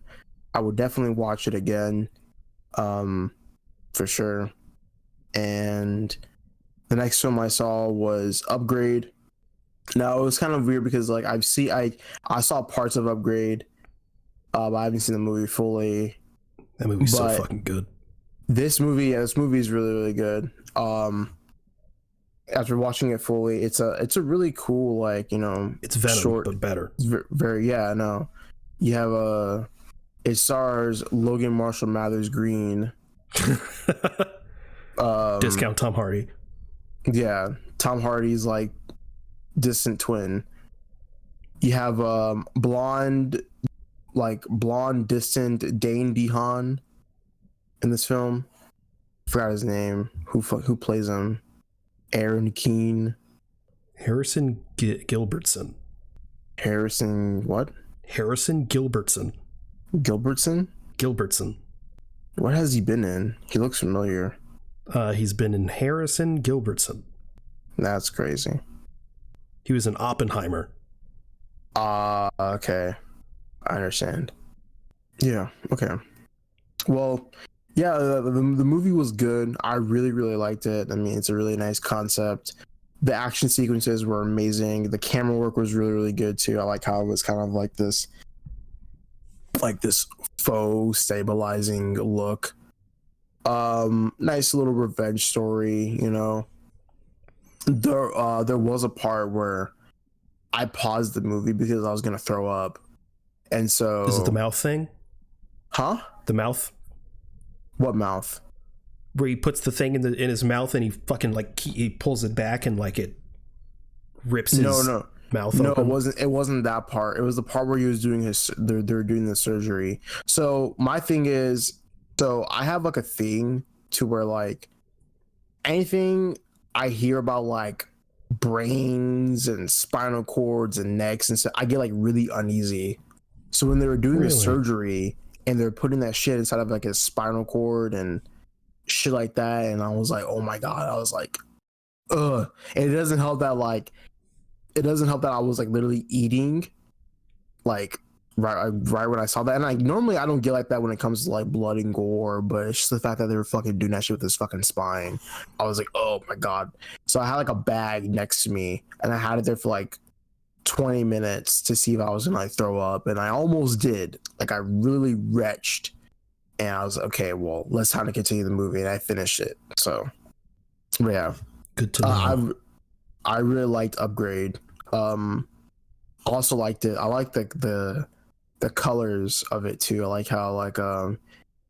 I would definitely watch it again. For sure. And the next film I saw was Upgrade. Now it was kind of weird because like I saw parts of Upgrade, but I haven't seen the movie fully. That movie's so fucking good. This movie is really, really good. After watching it fully, it's a really cool, like, it's Venom, short, but better. Very, yeah, I know. You have it stars Logan Marshall Mathers Green. Discount Tom Hardy. Yeah, Tom Hardy's like distant twin. You have blonde distant Dane DeHaan in this film. Forgot his name. Who plays him? Aaron Keane. Harrison Gilbertson. Harrison what? Harrison Gilbertson. Gilbertson. What has he been in? He looks familiar. He's been in Harrison Gilbertson. That's crazy. He was in Oppenheimer. Okay. I understand. Yeah, okay. Well, yeah, the movie was good. I really, really liked it. I mean, it's a really nice concept. The action sequences were amazing. The camera work was really, really good too. I like how it was kind of like this faux stabilizing look. Nice little revenge story, you know. There was a part where I paused the movie because I was gonna throw up. And so Is it the mouth thing? Huh? The mouth? What mouth? Where he puts the thing in his mouth and he fucking like he pulls it back and like it rips his mouth open. It wasn't that part. It was the part where he was doing they're doing the surgery. So my thing is, so I have like a thing to where like anything I hear about like brains and spinal cords and necks and stuff, I get like really uneasy. So when they were doing the surgery and they're putting that shit inside of like his spinal cord and shit like that, and I was like, oh my god, I was like, ugh. And it doesn't help that I was like literally eating like right when I saw that. And like normally I don't get like that when it comes to like blood and gore, but it's just the fact that they were fucking doing that shit with his fucking spine. I was like, oh my god. So I had like a bag next to me and I had it there for like 20 minutes to see if I was gonna like throw up, and I almost did. Like I really retched, and I was like, okay, well, let's time to continue the movie, and I finished it. So yeah, good to know. I really liked Upgrade. Also liked it. I like the colors of it too. I like how like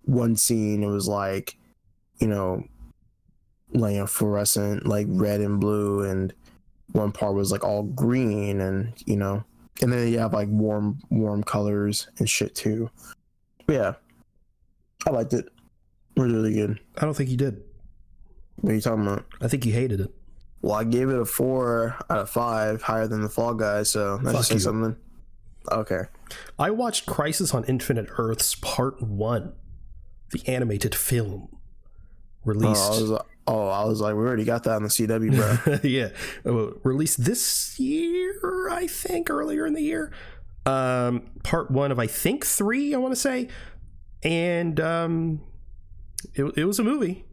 one scene it was like, you know, like a fluorescent like red and blue, and one part was like all green, and you know, and then you have like warm colors and shit too. But yeah, I liked it. It was really good. I don't think you did. What are you talking about? I think you hated it. Well, I gave it a 4 out of 5, higher than the Fall Guy, so that should say something. Okay. I watched Crisis on Infinite Earths Part 1, the animated film, released. I was like, we already got that on the CW, bro. Yeah. Released this year, I think, earlier in the year. Part 1 of, I think, 3, I want to say. And it was a movie.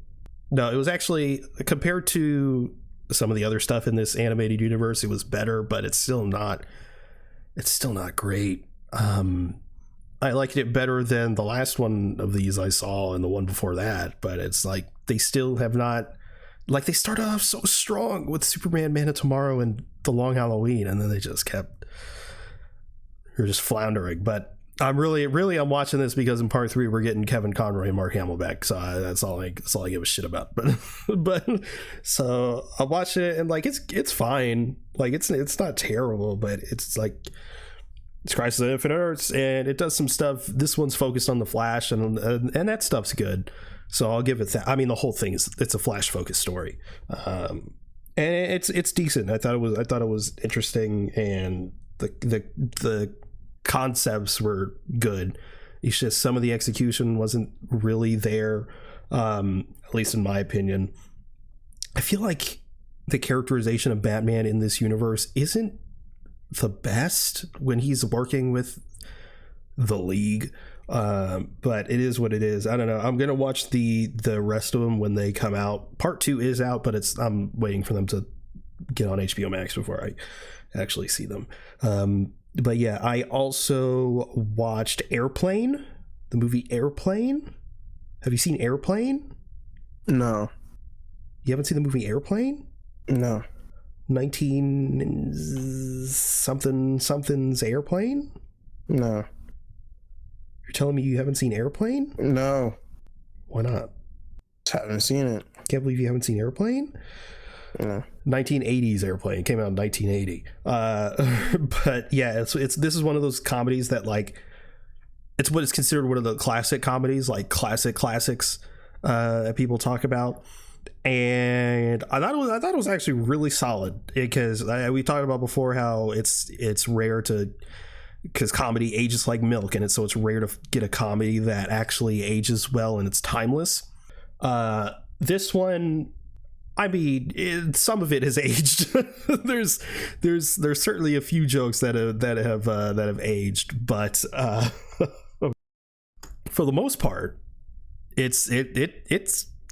No, it was actually, compared to some of the other stuff in this animated universe, it was better, but it's still not great. I liked it better than the last one of these I saw and the one before that, but it's like they still have not, like, they started off so strong with Superman, Man of Tomorrow, and The Long Halloween, and then they just were just floundering. But I'm I'm watching this because in part 3 we're getting Kevin Conroy and Mark Hamill back, so that's all I give a shit about. But so I watched it and like it's fine, like it's not terrible, but it's like it's Crisis on Infinite Earths, and it does some stuff. This one's focused on the Flash, and that stuff's good, so I'll give it that. I mean, the whole thing it's a Flash focused story, and it's decent. I thought it was interesting, and the concepts were good. It's just some of the execution wasn't really there, at least in my opinion. I feel like the characterization of Batman in this universe isn't the best when he's working with the League, but it is what it is. I don't know. I'm gonna watch the rest of them when they come out. Part 2 is out, but I'm waiting for them to get on HBO Max before I actually see them. But yeah, I also watched Airplane, the movie Airplane. Have you seen Airplane? No. You haven't seen the movie Airplane? No. 19 something's Airplane? No. You're telling me you haven't seen Airplane? No. Why not? Just haven't seen it. Can't believe you haven't seen Airplane? No. 1980s Airplane, came out in 1980. But yeah, it's this is one of those comedies that like it's what is considered one of the classic comedies, like classics that people talk about. And I thought it was actually really solid, because we talked about before how it's rare to because comedy ages like milk, and so it's rare to get a comedy that actually ages well and it's timeless. This one, I mean, some of it has aged. there's certainly a few jokes that have aged, but for the most part, it's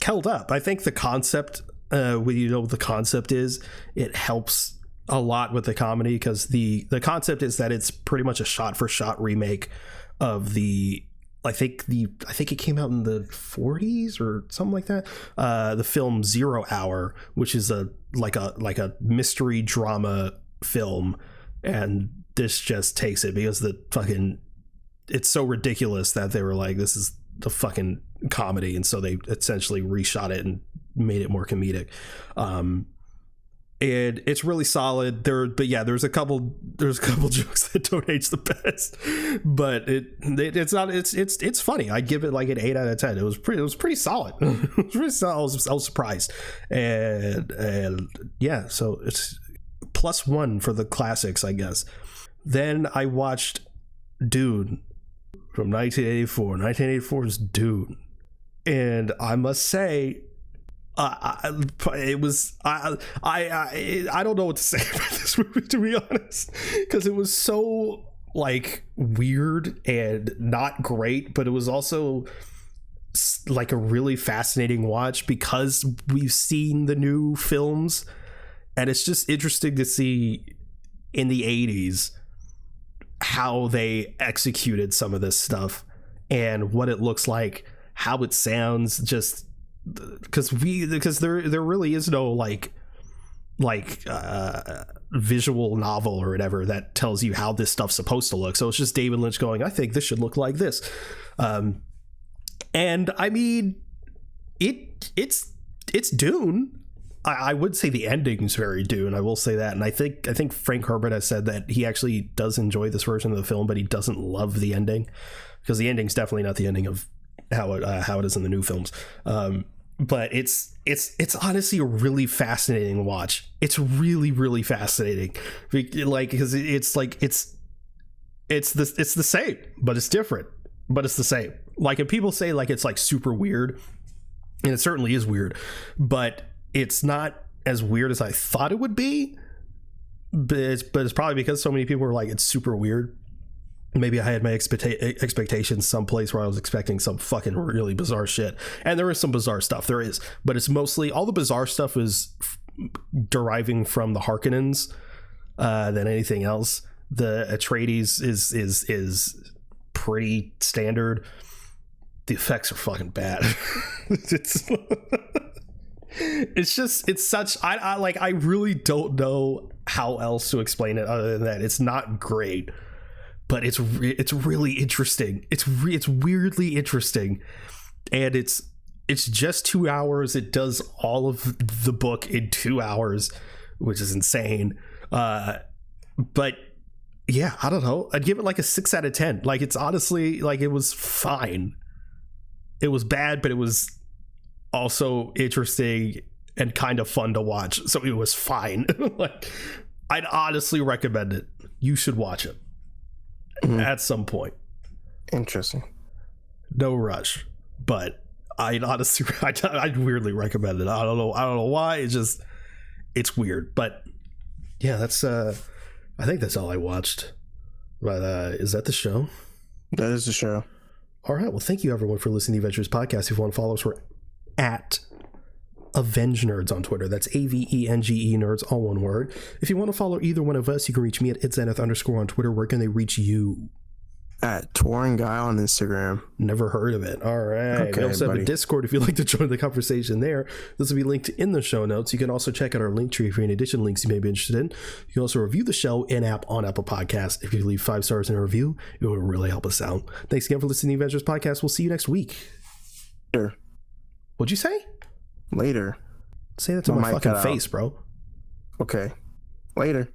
held up. I think the concept, the concept is, it helps a lot with the comedy, because the concept is that it's pretty much a shot for shot remake of I think it came out in the 40s or something like that. The film 0 Hour, which is like a mystery drama film, and this just takes it because it's so ridiculous that they were like, this is the fucking comedy, and so they essentially reshot it and made it more comedic. And it's really solid there's a couple jokes that don't age the best, but it's funny. I give it like an 8 out of 10. It was pretty solid. It was pretty solid. I was surprised, and yeah, so it's +1 for the classics, I guess. Then I watched Dune from 1984. 1984's Dune, and I must say, I don't know what to say about this movie, to be honest, because it was so like weird and not great, but it was also like a really fascinating watch because we've seen the new films, and it's just interesting to see in the 80s how they executed some of this stuff and what it looks like, how it sounds, just because there really is no like visual novel or whatever that tells you how this stuff's supposed to look. So it's just David Lynch going, I think this should look like this. And I mean, it's Dune. I would say the ending's very Dune. I will say that. And I think Frank Herbert has said that he actually does enjoy this version of the film, but he doesn't love the ending, because the ending's definitely not the ending of how it is in the new films. But it's honestly a really fascinating watch. It's really, really fascinating, like, because it's the same, but it's different, but it's the same. Like, if people say like it's like super weird, and it certainly is weird, but it's not as weird as I thought it would be. But it's probably because so many people were like, it's super weird. Maybe I had my expectations someplace where I was expecting some fucking really bizarre shit, and there is some bizarre stuff. There is, but it's mostly, all the bizarre stuff is deriving from the Harkonnens than anything else. The Atreides is pretty standard. The effects are fucking bad. It's such, I really don't know how else to explain it other than that. It's not great, but it's really interesting. It's weirdly interesting, and it's just 2 hours. It does all of the book in 2 hours, which is insane. But yeah, I don't know. I'd give it like a 6 out of 10. Like, it's honestly, like, it was fine. It was bad, but it was also interesting and kind of fun to watch. So it was fine. Like, I'd honestly recommend it. You should watch it. At some point. Interesting. No rush, but I'd honestly, I'd weirdly recommend it. I don't know why. It's weird, but yeah, that's I think that's all I watched. But is that the show? That is the show. All right. Well, thank you everyone for listening to the Adventures Podcast. If you want to follow us, we're at Avengenerds on Twitter. That's AVENGE nerds, all one word. If you want to follow either one of us, you can reach me at @Zenith_ on Twitter. Where can they reach you? At Touring Guy on Instagram. Never heard of it. All right. Okay, we also have a Discord if you'd like to join the conversation there. This will be linked in the show notes. You can also check out our link tree for any additional links you may be interested in. You can also review the show in-app on Apple Podcasts. If you leave 5 stars in a review, it will really help us out. Thanks again for listening to the Adventures Podcast. We'll see you next week. Sure. What'd you say? Later. Say that to my fucking face, bro. Okay. Later.